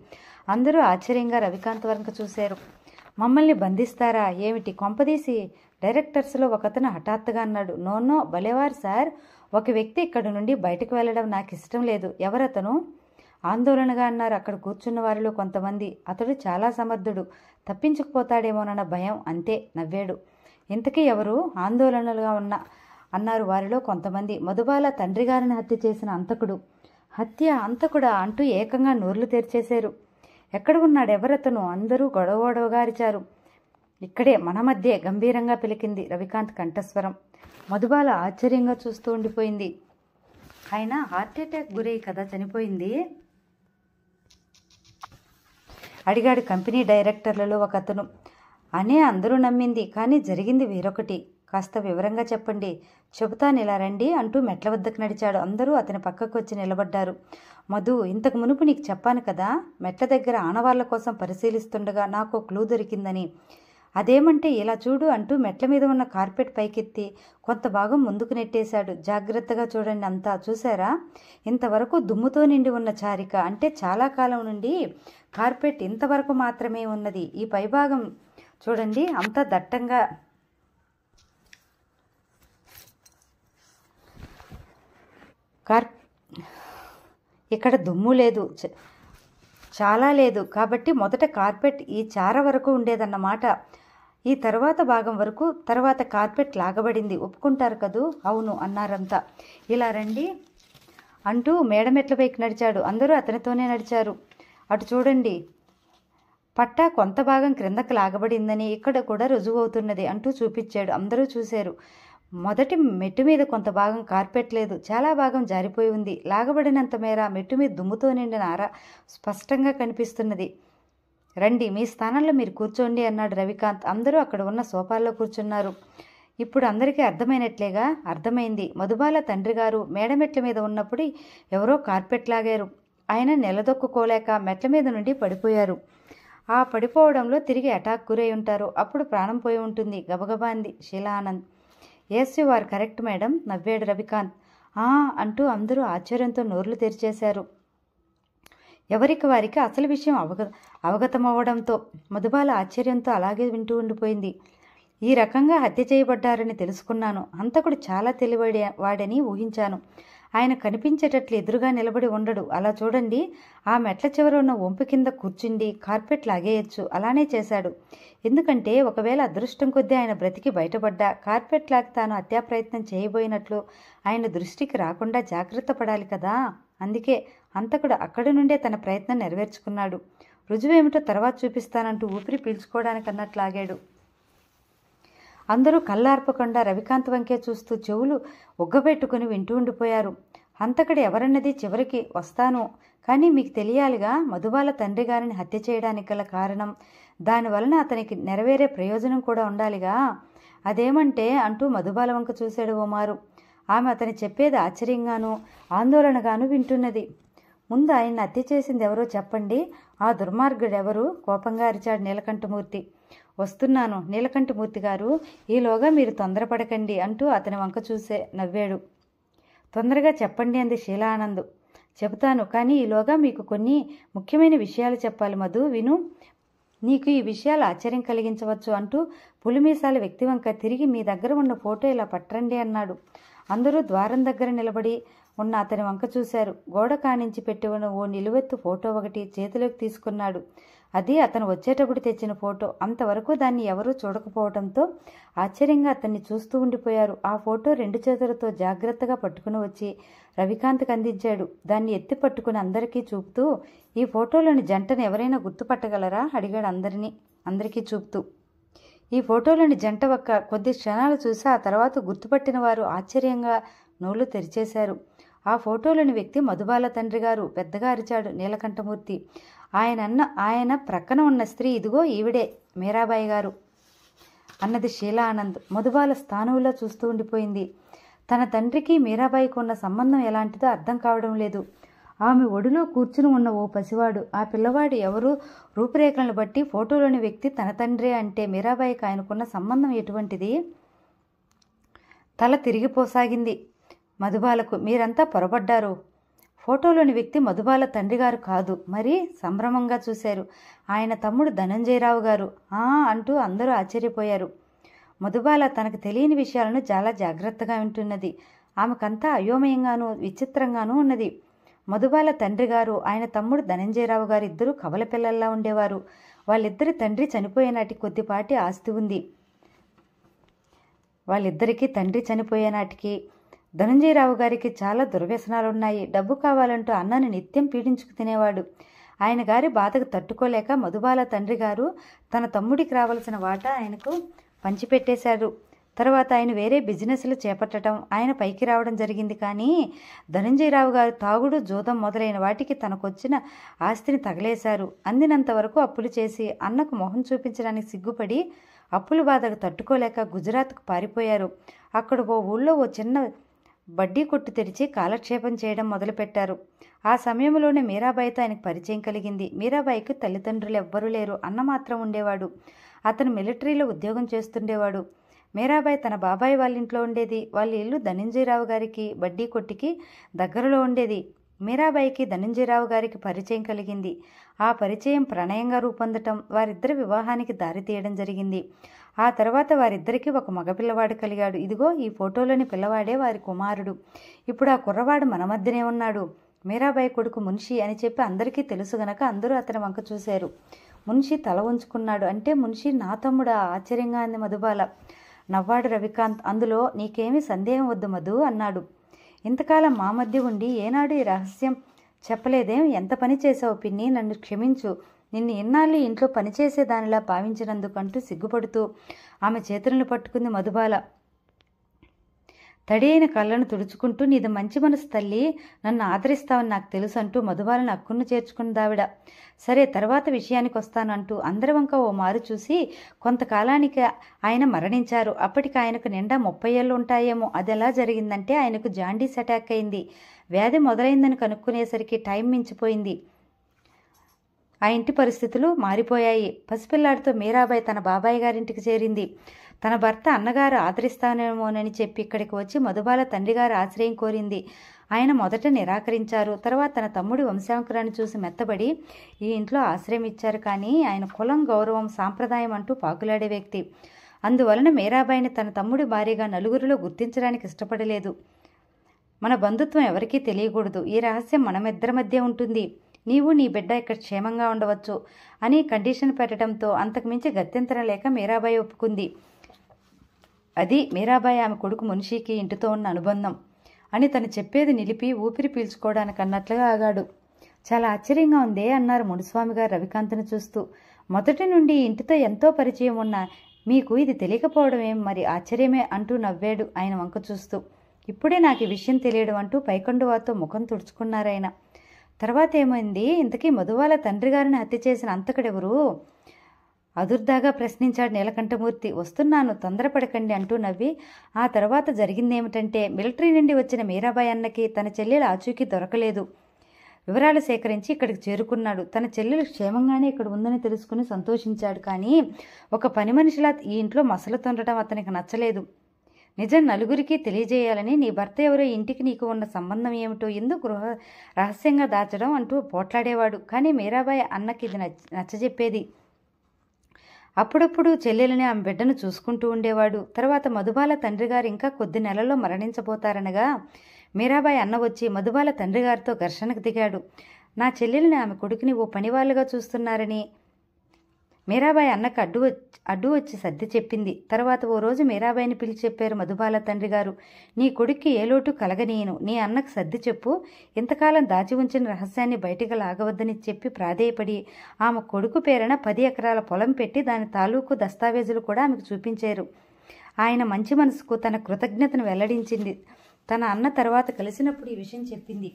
అందరూ ఆశ్చర్యంగా రవికాంత్ వంక చూశారు. మమ్మల్ని బంధిస్తారా ఏమిటి? కొంపదీసి డైరెక్టర్స్లో ఒకతను హఠాత్తుగా అన్నాడు. నో భలేవారు సార్, ఒక వ్యక్తి ఇక్కడి నుండి బయటకు వెళ్ళడం నాకు ఇష్టం లేదు. ఎవరతను? ఆందోళనగా అన్నారు అక్కడ కూర్చున్న వారిలో కొంతమంది. అతడు చాలా సమర్థుడు, తప్పించుకుపోతాడేమోనన్న భయం, అంతే నవ్వాడు. ఇంతకీ ఎవరు? ఆందోళనలుగా అన్నారు వారిలో కొంతమంది. మధుబాల తండ్రి గారిని హత్య చేసిన అంతకుడు. హత్య? అంతకుడా అంటూ ఏకంగా నోర్లు తెరిచేశారు. ఎక్కడ ఉన్నాడు? ఎవరతను? అందరూ గొడవగా అరిచారు. ఇక్కడే మన మధ్య గంభీరంగా పిలికింది రవికాంత్ కంఠస్వరం. మధుబాల ఆశ్చర్యంగా చూస్తూ ఉండిపోయింది. ఆయన హార్ట్అటాక్ గురై కదా చనిపోయింది? అడిగాడు కంపెనీ డైరెక్టర్లలో ఒకతను. అనే అందరూ నమ్మింది, కానీ జరిగింది వేరొకటి. కాస్త వివరంగా చెప్పండి. చెబుతాను, ఇలా రండి అంటూ మెట్ల వద్దకు నడిచాడు. అందరూ అతని పక్కకు వచ్చి నిలబడ్డారు. మధు, ఇంతకు మునుపు నీకు చెప్పాను కదా, మెట్ల దగ్గర ఆనవాళ్ల కోసం పరిశీలిస్తుండగా నాకు క్లూ దొరికిందని. అదేమంటే ఇలా చూడు అంటూ మెట్ల మీద ఉన్న కార్పెట్ పైకెత్తి కొంత భాగం ముందుకు నెట్టేశాడు. జాగ్రత్తగా చూడండి అంతా. చూసారా? ఇంతవరకు దుమ్ముతో నిండి ఉన్న చారిక, అంటే చాలా కాలం నుండి కార్పెట్ ఇంతవరకు మాత్రమే ఉన్నది. ఈ పైభాగం చూడండి, అంతా దట్టంగా ఇక్కడ దుమ్ము లేదు, చాలా లేదు. కాబట్టి మొదట కార్పెట్ ఈ చార వరకు ఉండేదన్నమాట. ఈ తర్వాత భాగం వరకు తర్వాత కార్పెట్ లాగబడింది. ఒప్పుకుంటారు కదూ? అవును అన్నారంతా. ఇలా రండి అంటూ మేడమెట్లపైకి నడిచాడు. అందరూ అతనితోనే నడిచారు. అటు చూడండి, పట్టా కొంత భాగం క్రిందకు లాగబడిందని ఇక్కడ కూడా రుజువవుతున్నది అంటూ చూపించాడు. అందరూ చూశారు. మొదటి మెట్టు మీద కొంత భాగం కార్పెట్ లేదు, చాలా భాగం జారిపోయి ఉంది. లాగబడినంత మేర మెట్టు మీద దుమ్ముతో నిండిన ఆర స్పష్టంగా కనిపిస్తున్నది. రండి, మీ స్థానంలో మీరు కూర్చోండి అన్నాడు రవికాంత్. అందరూ అక్కడ ఉన్న సోఫాల్లో కూర్చున్నారు. ఇప్పుడు అందరికీ అర్థమైనట్లేగా? అర్థమైంది. మధుబాల తండ్రి గారు మేడమెట్ల మీద ఉన్నప్పుడు ఎవరో కార్పెట్ లాగారు. ఆయన నిలదొక్కుకోలేక మెట్ల మీద నుండి పడిపోయారు. ఆ పడిపోవడంలో తిరిగి అటాక్ గురై ఉంటారు. అప్పుడు ప్రాణం పోయి ఉంటుంది. గబగబా అంది Sheela Anand. Yes, you are correct madam నవ్వాడు రవికాంత్. అంటూ అందరూ ఆశ్చర్యంతో నోర్లు తెరిచేశారు. ఎవరికి వారికి అసలు విషయం అవగతమవ్వడంతో మధుబాల ఆశ్చర్యంతో అలాగే వింటూ ఉండిపోయింది. ఈ రకంగా హత్య చేయబడ్డారని తెలుసుకున్నాను. హంతకుడు చాలా తెలివైనవాడని ఊహించాను. ఆయన కనిపించేటట్లు ఎదురుగా నిలబడి ఉండడు. అలా చూడండి, ఆ మెట్ల చివర ఉన్న వంపు కింద కూర్చుండి కార్పెట్ లాగేయచ్చు. అలానే చేశాడు. ఎందుకంటే ఒకవేళ అదృష్టం కొద్దీ ఆయన బ్రతికి బయటపడ్డా కార్పెట్ లాగి తాను హత్యా ప్రయత్నం చేయబోయినట్లు ఆయన దృష్టికి రాకుండా జాగ్రత్త పడాలి కదా. అందుకే హంతకుడు అక్కడి నుండే తన ప్రయత్నం నెరవేర్చుకున్నాడు. రుజువేమిటో తర్వాత చూపిస్తానంటూ ఊపిరి పీల్చుకోవడానికి అన్నట్లాగాడు. అందరూ కళ్ళార్పకుండా రవికాంత్ వంకే చూస్తూ చెవులు ఒగ్గబెట్టుకుని వింటూ ఉండిపోయారు. హంతకుడు ఎవరన్నది చివరికి వస్తాను, కానీ మీకు తెలియాలిగా, మధుబాల తండ్రి గారిని హత్య చేయడానికి గల కారణం, దానివలన అతనికి నెరవేరే ప్రయోజనం కూడా ఉండాలిగా. అదేమంటే అంటూ మధుబాల వంక చూశాడు ఓమారు. ఆమె అతని చెప్పేది ఆశ్చర్యంగానూ ఆందోళనగానూ వింటున్నది. ముందు ఆయన్ని హత్య చేసింది ఎవరో చెప్పండి. ఆ దుర్మార్గుడెవరు? కోపంగా అరిచాడు నీలకంఠమూర్తి. వస్తున్నాను నీలకంఠమూర్తి గారు, ఈలోగా మీరు తొందరపడకండి అంటూ అతని వంక చూసే నవ్వాడు. తొందరగా చెప్పండి అంది షీలా ఆనంద్. చెబుతాను, కానీ ఈలోగా మీకు కొన్ని ముఖ్యమైన విషయాలు చెప్పాలి. మధు, విను. నీకు ఈ విషయాలు ఆశ్చర్యం కలిగించవచ్చు అంటూ పులిమీసాల వ్యక్తి వంక తిరిగి, మీ దగ్గర ఉన్న ఫోటో ఇలా పట్టండి అన్నాడు. అందరూ ద్వారం దగ్గర నిలబడి ఉన్న అతని వంక చూశారు. గోడ కానించి పెట్టి ఉన్న ఓ నిలువెత్తు ఫోటో ఒకటి చేతిలోకి తీసుకున్నాడు. అది అతను వచ్చేటప్పుడు తెచ్చిన ఫోటో. అంతవరకు దాన్ని ఎవరూ చూడకపోవడంతో ఆశ్చర్యంగా అతన్ని చూస్తూ ఉండిపోయారు. ఆ ఫోటో 2 చేతులతో జాగ్రత్తగా పట్టుకుని వచ్చి రవికాంత్కి అందించాడు. దాన్ని ఎత్తి పట్టుకుని అందరికీ చూపుతూ, ఈ ఫోటోలోని జంటను ఎవరైనా గుర్తుపట్టగలరా అడిగాడు అందరికీ చూపుతూ. ఈ ఫోటోలోని జంట ఒక్క కొద్ది క్షణాలు చూసి ఆ తర్వాత గుర్తుపట్టిన వారు ఆశ్చర్యంగా నోళ్లు తెరిచేశారు. ఆ ఫోటోలోని వ్యక్తి మధుబాల తండ్రి గారు. పెద్దగా అరిచాడు నీలకంఠమూర్తి. ఆయన ప్రక్కన ఉన్న స్త్రీ, ఇదిగో ఈవిడే మీరాబాయి గారు అన్నది షీలా ఆనంద్. మధుబాల స్థానంలో చూస్తూ ఉండిపోయింది. తన తండ్రికి మీరాబాయికి ఉన్న సంబంధం ఎలాంటిదో అర్థం కావడం లేదు. ఆమె ఒడిలో కూర్చుని ఉన్న ఓ పసివాడు. ఆ పిల్లవాడు ఎవరు? రూపురేఖలను బట్టి ఫోటోలోని వ్యక్తి తన తండ్రే అంటే మీరాబాయికి ఆయనకున్న సంబంధం ఎటువంటిది? తల తిరిగిపోసాగింది. మధుబాలకు. మీరంతా పొరబడ్డారు. ఫోటోలోని వ్యక్తి మధుబాల తండ్రి గారు కాదు. మరి సంభ్రమంగా చూశారు. ఆయన తమ్ముడు ధనంజయరావు గారు. అంటూ అందరూ ఆశ్చర్యపోయారు. మధుబాల తనకు తెలియని విషయాలను చాలా జాగ్రత్తగా వింటున్నది. ఆమెకంతా అయోమయంగానూ విచిత్రంగానూ ఉన్నది. మధుబాల తండ్రి గారు, ఆయన తమ్ముడు ధనంజయరావు గారు ఇద్దరూ కవల పిల్లల్లా ఉండేవారు. వాళ్ళిద్దరి తండ్రి చనిపోయేనాటి కొద్దిపాటి ఆస్తి ఉంది. వాళ్ళిద్దరికీ తండ్రి చనిపోయేనాటికి ధనంజయరావు గారికి చాలా దుర్వ్యసనాలున్నాయి. డబ్బు కావాలంటూ అన్నను నిత్యం పీడించుకు తినేవాడు. ఆయన గారి బాధకు తట్టుకోలేక మధుబాల తండ్రి గారు తన తమ్ముడికి రావాల్సిన వాటా ఆయనకు పంచిపెట్టేశాడు. తర్వాత ఆయన వేరే బిజినెస్లు చేపట్టడం, ఆయన పైకి రావడం జరిగింది. కానీ ధనంజయరావు గారు తాగుడు, జూదం మొదలైన వాటికి తనకొచ్చిన ఆస్తిని తగలేశారు. అందినంత వరకు అప్పులు చేసి అన్నకు మొహం చూపించడానికి సిగ్గుపడి అప్పుల బాధకు తట్టుకోలేక గుజరాత్కు పారిపోయారు. అక్కడ ఓ ఊళ్ళో ఓ చిన్న బడ్డీ కొట్టు తెరిచి కాలక్షేపం చేయడం మొదలుపెట్టారు. ఆ సమయంలోనే మీరాబాయితో ఆయనకు పరిచయం కలిగింది. మీరాబాయికి తల్లిదండ్రులు ఎవ్వరూ లేరు. అన్న మాత్రం ఉండేవాడు. అతను మిలిటరీలో ఉద్యోగం చేస్తుండేవాడు. మీరాబాయి తన బాబాయ్ వాళ్ళ ఇంట్లో ఉండేది. వాళ్ళ ఇల్లు ధనంజయరావు గారికి బడ్డీ కొట్టికి దగ్గరలో ఉండేది. మీరాబాయికి ధనంజయరావు గారికి పరిచయం కలిగింది. ఆ పరిచయం ప్రణయంగా రూపొందటం వారిద్దరి వివాహానికి దారితీయడం జరిగింది. ఆ తర్వాత వారిద్దరికీ ఒక మగపిల్లవాడు కలిగాడు. ఇదిగో ఈ ఫోటోలోని పిల్లవాడే వారి కుమారుడు. ఇప్పుడు ఆ కుర్రవాడు మన మధ్యనే ఉన్నాడు. మీరాబాయి కొడుకు మున్షి అని చెప్పి అందరికీ తెలుసు గనక అందరూ అతని వంక చూశారు. మున్షి తల ఉంచుకున్నాడు. అంటే మున్షి నా తమ్ముడా? ఆశ్చర్యంగా అంది మధుబాల. నవ్వాడు రవికాంత్. అందులో నీకేమీ సందేహం వద్దు మధు అన్నాడు. ఇంతకాలం మా మధ్య ఉండి ఏనాడు ఈ రహస్యం చెప్పలేదేం? ఎంత పని చేసావు పిన్ని, నన్ను క్షమించు. నిన్ను ఎన్నాళ్ళు ఇంట్లో పనిచేసేదానిలా భావించినందుకంటూ సిగ్గుపడుతూ ఆమె చేతులను పట్టుకుంది మధుబాల. తడి అయిన కళ్ళను తుడుచుకుంటూ, నీది మంచి మనసు తల్లి, నన్ను ఆదరిస్తావని నాకు తెలుసు అంటూ మధుబాలను అక్కును చేర్చుకున్నదావిడ. సరే, తర్వాత విషయానికి వస్తానంటూ అందరి వంక ఓ మారు చూసి, కొంతకాలానికి ఆయన మరణించారు. అప్పటికి ఆయనకు నిండా 30 ఏళ్ళు ఉంటాయేమో. అది ఎలా జరిగిందంటే ఆయనకు జాండీస్ అటాక్ అయింది. వ్యాధి మొదలైందని కనుక్కునేసరికి టైం మించిపోయింది. ఆ ఇంటి పరిస్థితులు మారిపోయాయి. పసిపిల్లాడితో మీరాబాయి తన బాబాయ్ గారింటికి చేరింది. తన భర్త అన్నగారు ఆదరిస్తానేమోనని చెప్పి ఇక్కడికి వచ్చి మధుబాల తండ్రి గారు ఆశ్రయం కోరింది. ఆయన మొదట నిరాకరించారు. తర్వాత తన తమ్ముడి వంశాంకురాన్ని చూసి మెత్తబడి ఈ ఇంట్లో ఆశ్రయం ఇచ్చారు. కానీ ఆయన కులం, గౌరవం, సాంప్రదాయం అంటూ పాకులాడే వ్యక్తి. అందువలన మీరాబాయిని తన తమ్ముడి భార్యగా నలుగురిలో గుర్తించడానికి ఇష్టపడలేదు. మన బంధుత్వం ఎవరికీ తెలియకూడదు. ఈ రహస్యం మనమిద్దరి మధ్య ఉంటుంది. నీవు నీ బిడ్డ ఇక్కడ క్షేమంగా ఉండవచ్చు అని కండిషన్ పెట్టడంతో అంతకుమించి గత్యంతరం లేక మీరాబాయి ఒప్పుకుంది. అది మీరాబాయి ఆమె కొడుకు మున్షికి ఇంటితో ఉన్న అనుబంధం అని తను చెప్పేది నిలిపి ఊపిరి పీల్చుకోవడానికి అన్నట్లుగా ఆగాడు. చాలా ఆశ్చర్యంగా ఉందే అన్నారు మునుస్వామి గారు రవికాంత్ను చూస్తూ. మొదటి నుండి ఇంటితో ఎంతో పరిచయం ఉన్న మీకు ఇది తెలియకపోవడం ఏం మరి ఆశ్చర్యమే అంటూ నవ్వాడు ఆయన వంక చూస్తూ. ఇప్పుడే నాకు ఈ విషయం తెలియడం అంటూ పైకండువాతో ముఖం తుడుచుకున్నారాయన. తర్వాత ఏమైంది? ఇంతకీ మధుబాల తండ్రి గారిని హత్య చేసిన అంతకుడెవరు? అదుర్దాగా ప్రశ్నించాడు నీలకంఠమూర్తి. వస్తున్నాను, తొందరపడకండి అంటూ నవ్వి, ఆ తర్వాత జరిగిందేమిటంటే మిలిటరీ నుండి వచ్చిన మీరాబాయి అన్నకి తన చెల్లెల ఆచూకీ దొరకలేదు. వివరాలు సేకరించి ఇక్కడికి చేరుకున్నాడు. తన చెల్లెలు క్షేమంగానే ఇక్కడ ఉందని తెలుసుకుని సంతోషించాడు. కానీ ఒక పని మనిషిలా ఈ ఇంట్లో మసలుతుండటం అతనికి నచ్చలేదు. నిజం నలుగురికి తెలియజేయాలని, నీ భర్త ఎవరో, ఇంటికి నీకు ఉన్న సంబంధం ఏమిటో ఎందుకు రహస్యంగా దాచడం అంటూ పోట్లాడేవాడు. కానీ మీరాబాయి అన్నకి ఇది నచ్చజెప్పేది. అప్పుడప్పుడు చెల్లెలని ఆమె బిడ్డను చూసుకుంటూ ఉండేవాడు. తర్వాత మధుబాల తండ్రి గారు ఇంకా కొద్ది నెలల్లో మరణించబోతారనగా మీరాబాయి అన్న వచ్చి మధుబాల తండ్రి గారితో ఘర్షణకు దిగాడు. నా చెల్లెల్ని ఆమె కొడుకుని ఓ పనివాళ్ళుగా చూస్తున్నారని మీరాబాయి అన్నకు అడ్డు వచ్చి సర్ది చెప్పింది. తర్వాత ఓ రోజు మీరాబాయిని పిలిచి చెప్పారు మధుబాల తండ్రి గారు, నీ కొడుక్కి ఏ లోటు కలగనీయను, నీ అన్నకు సర్ది చెప్పు, ఇంతకాలం దాచి ఉంచిన రహస్యాన్ని బయటికి లాగవద్దని చెప్పి ప్రాధేయపడి ఆమె కొడుకు పేరున 10 ఎకరాల పొలం పెట్టి దాని తాలూకు దస్తావేజులు కూడా ఆమెకు చూపించారు. ఆయన మంచి మనసుకు తన కృతజ్ఞతను వెల్లడించింది. తన అన్న తర్వాత కలిసినప్పుడు ఈ విషయం చెప్పింది.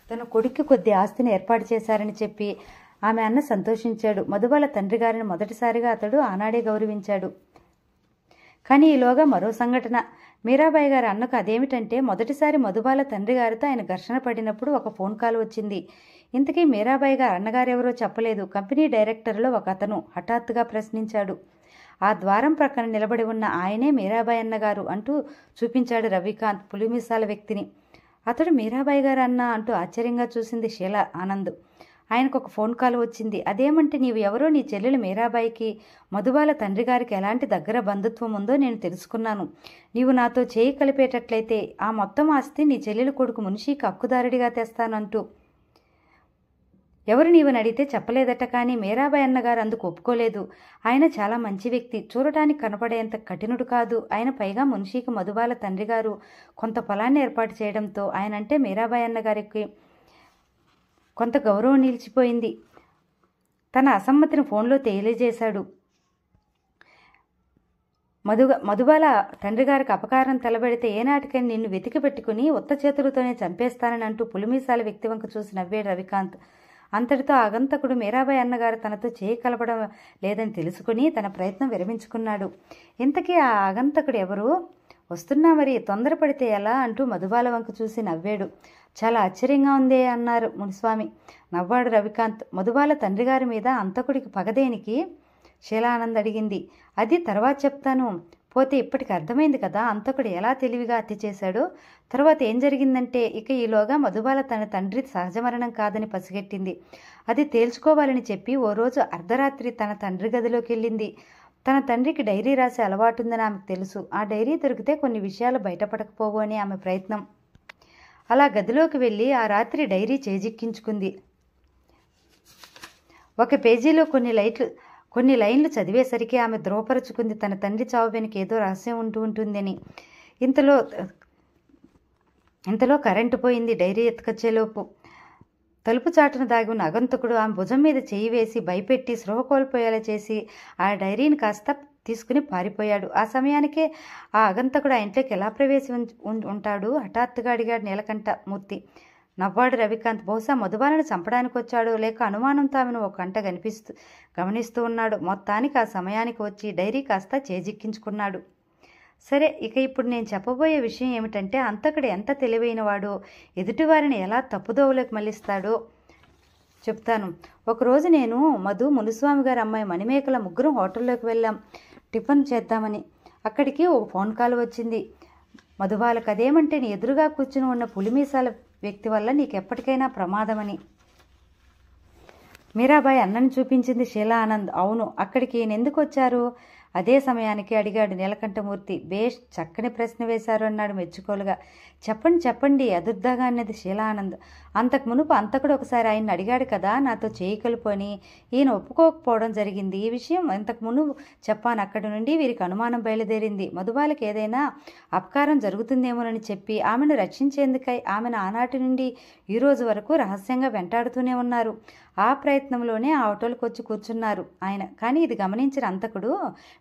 తన కొడుక్కి కొద్ది ఆస్తిని ఏర్పాటు చేశారని చెప్పి ఆమె అన్న సంతోషించాడు. మధుబాల తండ్రి గారిని మొదటిసారిగా అతడు ఆనాడే గౌరవించాడు. కానీ ఈలోగా మరో సంఘటన. మీరాబాయి గారి అన్నకు అదేమిటంటే మొదటిసారి మధుబాల తండ్రి గారితో ఆయన ఘర్షణ పడినప్పుడు ఒక ఫోన్ కాల్ వచ్చింది. ఇంతకీ మీరాబాయి గారు అన్నగారెవరో చెప్పలేదు. కంపెనీ డైరెక్టర్లో ఒక అతను హఠాత్తుగా ప్రశ్నించాడు. ఆ ద్వారం ప్రక్కన నిలబడి ఉన్న ఆయనే మీరాబాయి అన్నగారు అంటూ చూపించాడు రవికాంత్ పులిమిసాల వ్యక్తిని. అతడు మీరాబాయి గారు అన్నా అంటూ ఆశ్చర్యంగా చూసింది షీలా ఆనంద్. ఆయనకు ఒక ఫోన్ కాల్ వచ్చింది. అదేమంటే నీవు ఎవరో నీ చెల్లెలు మీరాబాయికి మధుబాల తండ్రి గారికి ఎలాంటి దగ్గర బంధుత్వం ఉందో నేను తెలుసుకున్నాను. నీవు నాతో చేయి కలిపేటట్లయితే ఆ మొత్తం ఆస్తి నీ చెల్లెలు కొడుకు మున్షీకి హక్కుదారుడిగా తెస్తానంటూ. ఎవరు నీవని అడిగితే చెప్పలేదట. కానీ మీరాబాయి అన్నగారు అందుకు ఒప్పుకోలేదు. ఆయన చాలా మంచి వ్యక్తి, చూడటానికి కనపడేంత కఠినుడు కాదు. ఆయన పైగా మున్షీకి మధుబాల తండ్రి గారు కొంత పొలాన్ని ఏర్పాటు చేయడంతో ఆయనంటే మీరాబాయి అన్నగారికి కొంత గౌరవం నిలిచిపోయింది. తన అసమ్మతిని ఫోన్లో తెలియజేశాడు. మధుబాల తండ్రి గారికి అపకారం తలబెడితే ఏనాటికని నిన్ను వెతికి పెట్టుకుని ఉత్త చేతులతోనే చంపేస్తానని అంటూ పులిమీసాల వ్యక్తి వంక చూసి నవ్వాడు రవికాంత్. అంతటితో ఆగంతకుడు మీరాబాయి అన్నగారు తనతో చేయి కలపడం లేదని తెలుసుకుని తన ప్రయత్నం విరమించుకున్నాడు. ఇంతకీ ఆ ఆగంతకుడు ఎవరు? వస్తున్నా మరి, తొందరపడితే ఎలా అంటూ మధుబాల వంక చూసి నవ్వాడు. చాలా ఆశ్చర్యంగా ఉందే అన్నారు మునిస్వామి. నవ్వాడు రవికాంత్. మధుబాల తండ్రి గారి మీద అంతకుడికి పగదేనికి? శీలానంద్ అడిగింది. అది తర్వాత చెప్తాను. పోతే ఇప్పటికి అర్థమైంది కదా అంతకుడు ఎలా తెలివిగా హత్య చేశాడో. తర్వాత ఏం జరిగిందంటే ఇక ఈలోగా మధుబాల తన తండ్రి సహజమరణం కాదని పసిగట్టింది. అది తేల్చుకోవాలని చెప్పి ఓ రోజు అర్ధరాత్రి తన తండ్రి గదిలోకి వెళ్ళింది. తన తండ్రికి డైరీ రాసే అలవాటుందని ఆమెకు తెలుసు. ఆ డైరీ దొరికితే కొన్ని విషయాలు బయటపడకపోవు అని ఆమె ప్రయత్నం. అలా గదిలోకి వెళ్ళి ఆ రాత్రి డైరీ చేజిక్కించుకుంది. ఒక పేజీలో కొన్ని లైన్లు చదివేసరికి ఆమె ధ్రువపరుచుకుంది తన తండ్రి చావు వెనుక ఏదో రహస్యం ఉంటుందని. ఇంతలో కరెంటు పోయింది. డైరీ ఎత్తుకొచ్చేలోపు తలుపు చాటున దాగి ఉన్న అగంతకుడు ఆమె భుజం మీద చేయి వేసి భయపెట్టి స్పృహ కోల్పోయేలా చేసి ఆ డైరీని కాస్త తీసుకుని పారిపోయాడు. ఆ సమయానికే ఆ అగంతకుడు ఆ ఇంట్లోకి ఎలా ఉంటాడు? హఠాత్తుగా అడిగాడు నీలకంఠ మూర్తి. నవ్వాడు రవికాంత్. బహుశా మధుబాలను చంపడానికి వచ్చాడు, లేక అనుమానంతో ఆమెను ఒక గంట గమనిస్తూ ఉన్నాడు. మొత్తానికి ఆ సమయానికి వచ్చి డైరీ కాస్త చేజిక్కించుకున్నాడు. సరే, ఇక ఇప్పుడు నేను చెప్పబోయే విషయం ఏమిటంటే అంతకుడు ఎంత తెలివైనవాడో, ఎదుటివారిని ఎలా తప్పుదోవలోకి మళ్ళిస్తాడో చెప్తాను. ఒకరోజు నేను మునిస్వామి గారి అమ్మాయి మణిమేకల ముగ్గురం హోటల్లోకి వెళ్ళాం టిఫిన్ చేద్దామని. అక్కడికి ఒక ఫోన్ కాల్ వచ్చింది మధుబాలకు. అదేమంటే నీ ఎదురుగా కూర్చుని ఉన్న పులిమీసాల వ్యక్తి వల్ల నీకెప్పటికైనా ప్రమాదమని. మీరాబాయి అన్నని చూపించింది షీలా ఆనంద్. అవును, అక్కడికి ఎందుకు వచ్చారు? అదే సమయానికి అడిగాడు నీలకంఠమూర్తి. బేష్ చక్కని ప్రశ్న వేశారు అన్నాడు మెచ్చుకోలుగా. చెప్పండి అదుర్దాగా అన్నది షీలా ఆనంద్. అంతకు మునుపు అంతకుడు ఒకసారి ఆయన్ని అడిగాడు కదా నాతో చేయి కలుపు అని. ఈయన ఒప్పుకోకపోవడం జరిగింది. ఈ విషయం ఇంతకు మునుపు చెప్పాను. అక్కడి నుండి వీరికి అనుమానం బయలుదేరింది. మధుబాలకు ఏదైనా అపకారం జరుగుతుందేమోనని చెప్పి ఆమెను రక్షించేందుకై ఆమెను ఆనాటి నుండి ఈ రోజు వరకు రహస్యంగా వెంటాడుతూనే ఉన్నారు. ఆ ప్రయత్నంలోనే ఆ హోటల్కి వచ్చి కూర్చున్నారు ఆయన. కానీ ఇది గమనించిన అంతకుడు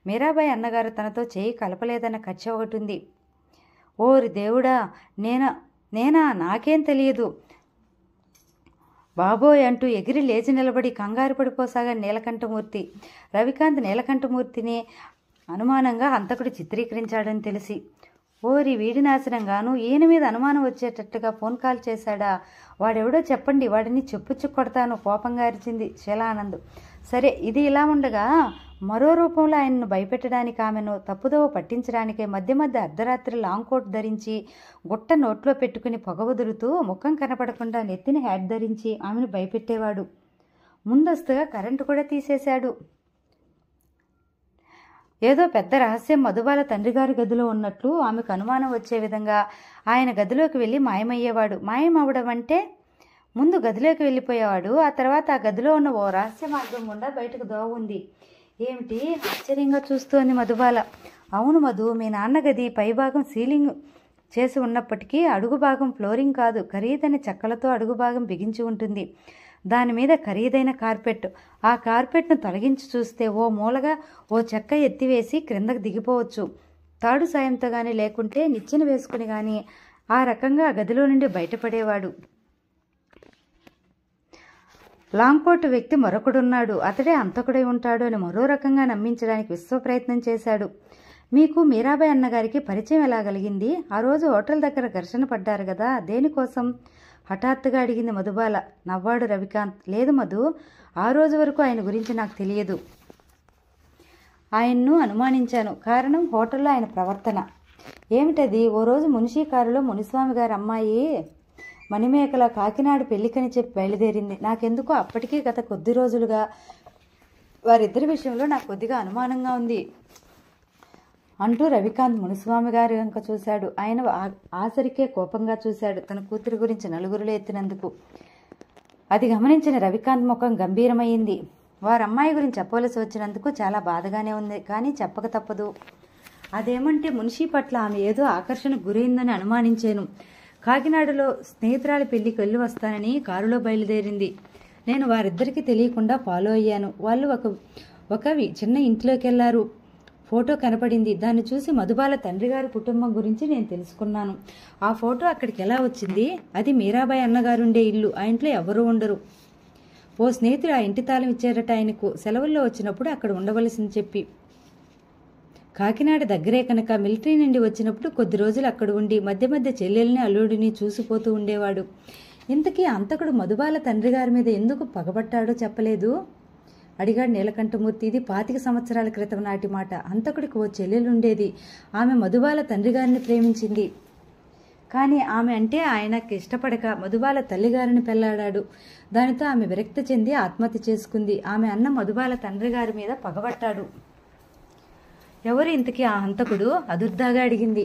మీరాబాయి అన్నగారు తనతో చేయి కలపలేదన్న కక్ష ఒకటి ఉంది. ఓరి దేవుడా, నేనా? నాకేం తెలియదు బాబోయ్ అంటూ ఎగిరి లేచి నిలబడి కంగారు పడిపోసాగా నీలకంఠమూర్తి. రవికాంత్ నీలకంఠమూర్తిని అనుమానంగా హంతకుడు చిత్రీకరించాడని తెలిసి, ఓరి వీడి నాశనంగాను ఈయన మీద అనుమానం వచ్చేటట్టుగా ఫోన్ కాల్ చేశాడా? వాడెవడో చెప్పండి, వాడిని చెప్పుచ్చు కొడతాను కోపంగా అరిచింది శీలానంద్. సరే, ఇది ఇలా ఉండగా మరో రూపంలో ఆయన్ను భయపెట్టడానికి ఆమెను తప్పుదోవ పట్టించడానికే మధ్య అర్ధరాత్రి లాంగ్ కోట్ ధరించి గుట్ట నోట్లో పెట్టుకుని పొగ వదులుతూ ముఖం కనపడకుండా నెత్తిన హ్యాట్ ధరించి ఆమెను భయపెట్టేవాడు. ముందస్తుగా కరెంటు కూడా తీసేశాడు. ఏదో పెద్ద రహస్యం మధుబాల తండ్రి గారి గదిలో ఉన్నట్లు ఆమెకు అనుమానం వచ్చే విధంగా ఆయన గదిలోకి వెళ్ళి మాయమయ్యేవాడు. మాయమవడం అంటే ముందు గదిలోకి వెళ్ళిపోయేవాడు. ఆ తర్వాత ఆ గదిలో ఉన్న ఓ రహస్య మార్గం గుండా బయటకు దోవ ఉంది. ఏమిటి? ఆశ్చర్యంగా చూస్తోంది మధుబాల. అవును మధు, మీ నాన్న గది పైభాగం సీలింగ్ చేసి ఉన్నప్పటికీ అడుగు భాగం ఫ్లోరింగ్ కాదు, ఖరీదైన చెక్కలతో అడుగు భాగం బిగించి ఉంటుంది. దాని మీద ఖరీదైన కార్పెట్. ఆ కార్పెట్ను తొలగించి చూస్తే ఓ మూలగా ఓ చెక్క ఎత్తివేసి క్రిందకు దిగిపోవచ్చు. తాడు సాయంతో కానీ లేకుంటే నిచ్చెన వేసుకుని కానీ ఆ రకంగా గదిలో నుండి బయటపడేవాడు. లాంగ్ కోట్ వ్యక్తి మరొకడున్నాడు, అతడే అంతకుడై ఉంటాడు అని మరో రకంగా నమ్మించడానికి విశ్వ ప్రయత్నం చేశాడు. మీకు మీరాబాయి అన్నగారికి పరిచయం ఎలా కలిగింది? ఆ రోజు హోటల్ దగ్గర ఘర్షణ పడ్డారు కదా, దేనికోసం? హఠాత్తుగా అడిగింది మధుబాల. నవ్వాడు రవికాంత్. లేదు మధు, ఆ రోజు వరకు ఆయన గురించి నాకు తెలియదు. ఆయన్ను అనుమానించాను. కారణం హోటల్లో ఆయన ప్రవర్తన. ఏమిటది? ఓ రోజు మున్షీ కారులో మునిస్వామి గారి అమ్మాయి మణిమేకల కాకినాడ పెళ్లికని చెప్పి బయలుదేరింది. నాకెందుకో అప్పటికీ గత కొద్ది రోజులుగా వారిద్దరి విషయంలో నాకు కొద్దిగా అనుమానంగా ఉంది అంటూ రవికాంత్ మునిస్వామి గారి వెంక చూశాడు. ఆయన ఆసరికే కోపంగా చూశాడు తన కూతురి గురించి నలుగురులో ఎత్తినందుకు. అది గమనించిన రవికాంత్ ముఖం గంభీరమైంది. వారమ్మాయి గురించి చెప్పవలసి వచ్చినందుకు చాలా బాధగానే ఉంది, కానీ చెప్పక తప్పదు. అదేమంటే మున్షీ పట్ల ఆమె ఏదో ఆకర్షణకు గురైందని అనుమానించాను. కాకినాడలో స్నేహితురాలి పెళ్లికి వెళ్ళి వస్తానని కారులో బయలుదేరింది. నేను వారిద్దరికీ తెలియకుండా ఫాలో అయ్యాను. వాళ్ళు ఒక చిన్న ఇంట్లోకి వెళ్లారు. ఫోటో కనపడింది. దాన్ని చూసి మధుబాల తండ్రి గారి కుటుంబం గురించి నేను తెలుసుకున్నాను. ఆ ఫోటో అక్కడికి ఎలా వచ్చింది? అది మీరాబాయి అన్నగారుండే ఇల్లు. ఆ ఇంట్లో ఎవరూ ఉండరు. ఓ స్నేహితుడు ఆ ఇంటి తాళం ఇచ్చారట ఆయనకు. సెలవుల్లో వచ్చినప్పుడు అక్కడ ఉండవలసింది చెప్పి. కాకినాడ దగ్గరే కనుక మిలిటరీ నుండి వచ్చినప్పుడు కొద్ది రోజులు అక్కడ ఉండి మధ్య మధ్య చెల్లెల్ని అల్లుడిని చూసిపోతూ ఉండేవాడు. ఇంతకీ అంతకుడు మధుబాల తండ్రి గారి మీద ఎందుకు పగబట్టాడో చెప్పలేదు అడిగాడు నీలకంఠమూర్తి. ఇది 25 సంవత్సరాల క్రితం నాటి మాట. అంతకుడికి ఓ చెల్లెలుండేది. ఆమె మధుబాల తండ్రి గారిని ప్రేమించింది. కానీ ఆమె అంటే ఆయనకి ఇష్టపడక మధుబాల తల్లిగారిని పెళ్లాడాడు. దానితో ఆమె విరక్తి చెంది ఆత్మహత్య చేసుకుంది. ఆమె అన్న మధుబాల తండ్రి గారి మీద పగబట్టాడు. ఎవరు ఇంతకీ ఆ హంతకుడు? అదుర్దాగా అడిగింది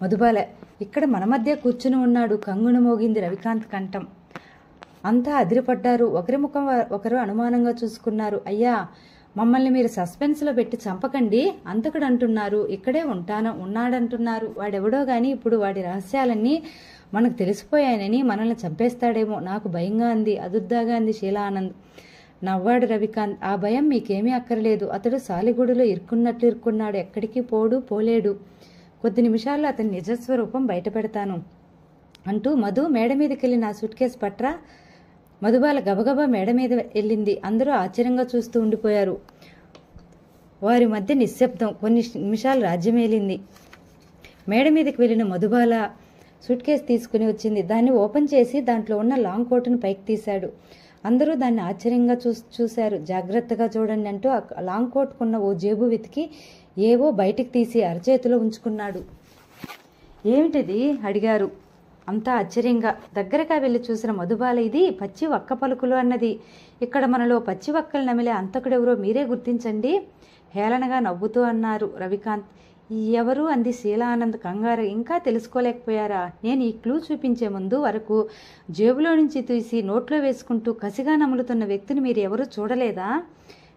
మధుబాల. ఇక్కడ మన మధ్య కూర్చుని ఉన్నాడు. కంగున మోగింది రవికాంత్ కంఠం. అంతా అదిరిపడ్డారు. ఒకరి ముఖం ఒకరు అనుమానంగా చూసుకున్నారు. అయ్యా, మమ్మల్ని మీరు సస్పెన్స్లో పెట్టి చంపకండి. అంతకుడు అంటున్నారు, ఇక్కడే ఉన్నాడంటున్నారు. వాడెవడో గాని ఇప్పుడు వాడి రహస్యాలన్నీ మనకు తెలిసిపోయాయనని మనల్ని చంపేస్తాడేమో. నాకు భయంగా అంది. అదుర్దాగా అంది షీలా ఆనంద్. నవ్వాడు రవికాంత్. ఆ భయం మీకేమీ అక్కర్లేదు. అతడు సాలిగూడులో ఇరుక్కున్నాడు. ఎక్కడికి పోలేడు. కొద్ది నిమిషాల్లో అతని నిజస్వరూపం బయట పెడతాను అంటూ మధు మేడ మీదకెళ్ళి నా సూట్ కేసు పట్రా. మధుబాల గబగబా మేడ మీద వెళ్ళింది. అందరూ ఆశ్చర్యంగా చూస్తూ ఉండిపోయారు. వారి మధ్య నిశ్శబ్దం. కొన్ని నిమిషాలు రాజ్యమేలింది. మేడ మీదకి వెళ్ళిన మధుబాల సూట్ కేసు తీసుకుని వచ్చింది. దాన్ని ఓపెన్ చేసి దాంట్లో ఉన్న లాంగ్ కోటును పైకి తీశాడు. అందరూ దాన్ని ఆశ్చర్యంగా చూశారు. జాగ్రత్తగా చూడండి అంటూ ఆ లాంగ్ కోటుకున్న ఓ జేబు వెతికి ఏవో బయటికి తీసి అరచేతిలో ఉంచుకున్నాడు. ఏమిటిది అడిగారు అంతా ఆశ్చర్యంగా. దగ్గరగా వెళ్లి చూసిన మధుబాల, ఇది పచ్చి వక్క పలుకులు అన్నది. ఇక్కడ మనలో పచ్చి వక్కలు నమిలే అంతకుడెవరో మీరే గుర్తించండి హేళనగా నవ్వుతూ అన్నారు రవికాంత్. ఎవరు అంది షీలా ఆనంద్ కంగారు. ఇంకా తెలుసుకోలేకపోయారా? నేను ఈ క్లూ చూపించే ముందు వరకు జేబులో నుంచి తీసి నోట్లో వేసుకుంటూ కసిగా నములుతున్న వ్యక్తిని మీరు ఎవరూ చూడలేదా?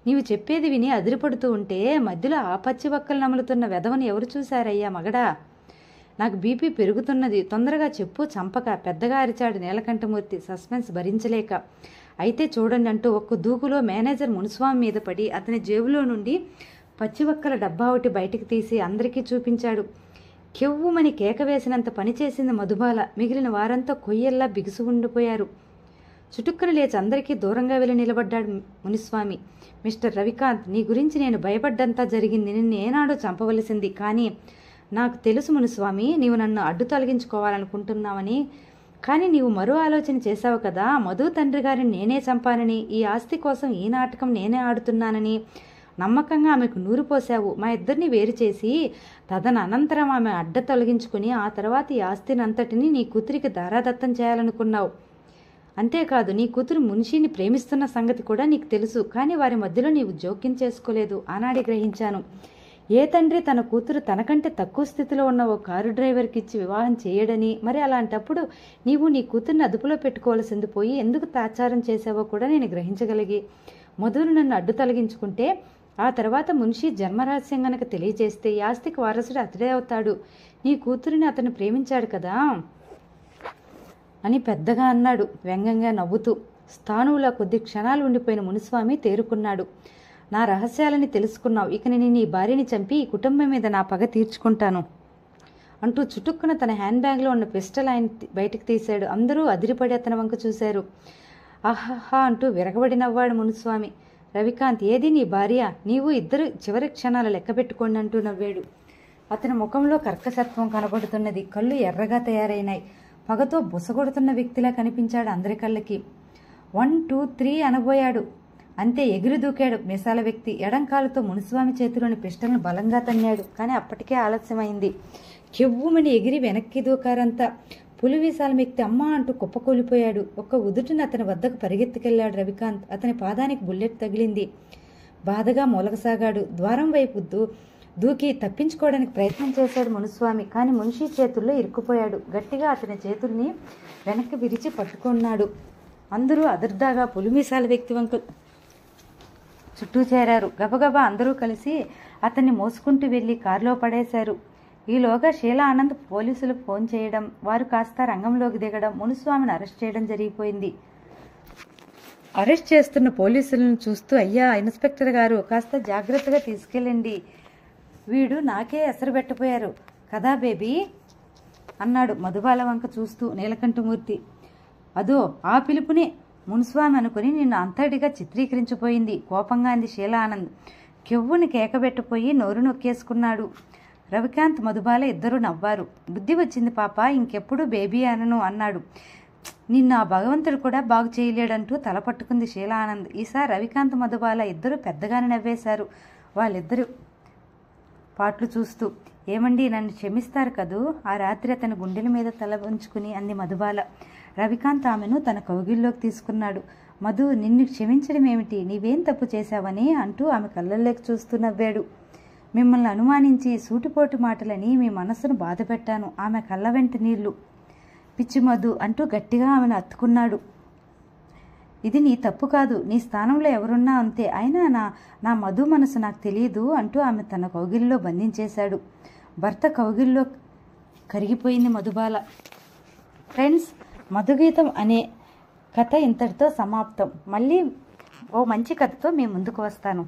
నీవు చెప్పేది విని అదిరిపడుతూ ఉంటే మధ్యలో ఆ పచ్చి వక్కలు నములుతున్న వెధవని ఎవరు చూశారయ్యా మగడా? నాకు బీపీ పెరుగుతున్నది. తొందరగా చెప్పు, చంపక పెద్దగా అరిచాడు నీలకంఠమూర్తి సస్పెన్స్ భరించలేక. అయితే చూడండి అంటూ ఒక్క దూకులో మేనేజర్ మునిస్వామి మీద పడి అతని జేబులో నుండి పచ్చివక్కల డబ్బా ఒకటి బయటికి తీసి అందరికీ చూపించాడు. కెవ్వుమని కేక వేసినంత పనిచేసింది మధుబాల. మిగిలిన వారంతా కొయ్యల్లా బిగుసు ఉండిపోయారు. చుటుక్కున లేచి అందరికీ దూరంగా వెళ్ళి నిలబడ్డాడు మునిస్వామి. మిస్టర్ రవికాంత్, నీ గురించి నేను భయపడ్డంతా జరిగింది. నిన్ను ఏనాడో చంపవలసింది. కానీ నాకు తెలుసు మునిస్వామి, నీవు నన్ను అడ్డు తొలగించుకోవాలనుకుంటున్నావని. కానీ నీవు మరో ఆలోచన చేశావు కదా. మధు తండ్రి గారిని నేనే చంపానని, ఈ ఆస్తి కోసం ఈ నాటకం నేనే ఆడుతున్నానని నమ్మకంగా ఆమెకు నూరు పోశావు. మా ఇద్దరిని వేరు చేసి తదనంతరం ఆమె అడ్డ తొలగించుకుని ఆ తర్వాత ఈ ఆస్తినంతటిని నీ కూతురికి దారాదత్తం చేయాలనుకున్నావు. అంతేకాదు, నీ కూతురు మున్షిని ప్రేమిస్తున్న సంగతి కూడా నీకు తెలుసు. కానీ వారి మధ్యలో నీవు జోక్యం చేసుకోలేదు. ఆనాడే గ్రహించాను. ఏ తండ్రి తన కూతురు తనకంటే తక్కువ స్థితిలో ఉన్న ఓ కారు డ్రైవర్కి ఇచ్చి వివాహం చేయడని, మరి అలాంటప్పుడు నీవు నీ కూతుర్ని అదుపులో పెట్టుకోవాల్సింది పోయి ఎందుకు తాచారం చేసావో కూడా నేను గ్రహించగలిగి మధును నన్ను అడ్డు తొలగించుకుంటే ఆ తర్వాత మున్షి జన్మరహస్యం గనక తెలియజేస్తే ఈ ఆస్తికి వారసుడు అతడే అవుతాడు. నీ కూతురిని అతను ప్రేమించాడు కదా అని పెద్దగా అన్నాడు వ్యంగ్యంగా నవ్వుతూ. స్థానువులా కొద్ది క్షణాలు ఉండిపోయిన మునిస్వామి తేరుకున్నాడు. నా రహస్యాలని తెలుసుకున్నావు. ఇక నేను నీ భార్యని చంపి ఈ కుటుంబం మీద నా పగ తీర్చుకుంటాను అంటూ చుట్టుక్కున తన హ్యాండ్ బ్యాగ్లో ఉన్న పిస్టల్ ఆయన బయటకు తీశాడు. అందరూ అదిరిపడి అతని వంక చూశారు. ఆహాహా అంటూ విరగబడి నవ్వాడు మునిస్వామి. రవికాంత్, ఏది నీ భార్య? నీవు ఇద్దరు చివరి క్షణాలు లెక్క పెట్టుకోండి అంటూ నవ్వాడు. అతని ముఖంలో కర్కశత్వం కనబడుతున్నది. కళ్ళు ఎర్రగా తయారైనాయి. పగతో బుసగొడుతున్న వ్యక్తిలా కనిపించాడు అందరి కళ్ళకి. 1 2 3 అనబోయాడు. అంతే ఎగిరి దూకాడు మీసాల వ్యక్తి. ఎడంకాలుతో మునిస్వామి చేతిలోని పిస్టల్ను బలంగా తన్నాడు. కానీ అప్పటికే ఆలస్యమైంది. కెవ్వుమని ఎగిరి వెనక్కి దూకారంతా. పులి వీసాలం ఎక్కి అమ్మా అంటూ కుప్పకూలిపోయాడు. ఒక్క ఉదుటిన అతని వద్దకు పరిగెత్తుకెళ్లాడు రవికాంత్. అతని పాదానికి బుల్లెట్ తగిలింది. బాధగా మూలగసాగాడు. ద్వారం వైపు దూకి తప్పించుకోవడానికి ప్రయత్నం చేశాడు మునుస్వామి. కానీ మున్షి చేతుల్లో ఇరుక్కుపోయాడు. గట్టిగా అతని చేతుల్ని వెనక్కి విరిచి పట్టుకున్నాడు. అందరూ అదుర్దాగా పులిమీసాల వ్యక్తి వంక చుట్టూ చేరారు. గబగబా అందరూ కలిసి అతన్ని మోసుకుంటూ వెళ్లి కారులో పడేశారు. ఈలోగా షీలా ఆనంద్ పోలీసులకు ఫోన్ చేయడం, వారు కాస్త రంగంలోకి దిగడం, మునుస్వామిని అరెస్ట్ చేయడం జరిగిపోయింది. అరెస్ట్ చేస్తున్న పోలీసులను చూస్తూ, అయ్యా ఇన్స్పెక్టర్ గారు, కాస్త జాగ్రత్తగా తీసుకెళ్ళండి, వీడు నాకే ఎసరు పెట్టపోయారు కదా బేబీ అన్నాడు మధుబాల వంక చూస్తూ నీలకంఠమూర్తి. అదో ఆ పిలుపునే మునుస్వామి అనుకుని నిన్ను అంతటిగా చిత్రీకరించిపోయింది, కోపంగా అంది షీలా ఆనంద్. కెవ్వుని కేకబెట్టపోయి నోరు నొక్కేసుకున్నాడు. రవికాంత్ మధుబాల ఇద్దరూ నవ్వారు. బుద్ధి వచ్చింది పాప, ఇంకెప్పుడు బేబీ అనను అన్నాడు. నిన్ను ఆ భగవంతుడు కూడా బాగు చేయలేడంటూ తల పట్టుకుంది షీలా ఆనంద్. ఈసారి రవికాంత్ మధుబాల ఇద్దరు పెద్దగానే నవ్వేశారు. వాళ్ళిద్దరు పాటలు చూస్తూ. ఏమండి నన్ను క్షమిస్తారు కదూ, ఆ రాత్రి అతని గుండెల మీద తల ఉంచుకుని అంది మధుబాల. రవికాంత్ ఆమెను తన కౌగిల్లోకి తీసుకున్నాడు. మధు, నిన్ను క్షమించడం ఏమిటి, నీవేం తప్పు చేశావని అంటూ ఆమె కళ్ళల్లోకి చూస్తూ నవ్వాడు. మిమ్మల్ని అనుమానించి సూటిపోటు మాటలని మీ మనస్సును బాధ పెట్టాను. ఆమె కళ్ళ వెంట నీళ్లు. పిచ్చి మధు అంటూ గట్టిగా ఆమెను అత్తుకున్నాడు. ఇది నీ తప్పు కాదు, నీ స్థానంలో ఎవరున్నా అంతే, అయినా నా మధు మనసు నాకు తెలియదు అంటూ ఆమె తన కౌగిల్లో బంధించేశాడు. భర్త కౌగిల్లో కరిగిపోయింది మధుబాల. ఫ్రెండ్స్, మధుగీతం అనే కథ ఇంతటితో సమాప్తం. మళ్ళీ ఓ మంచి కథతో మీ ముందుకు వస్తాను.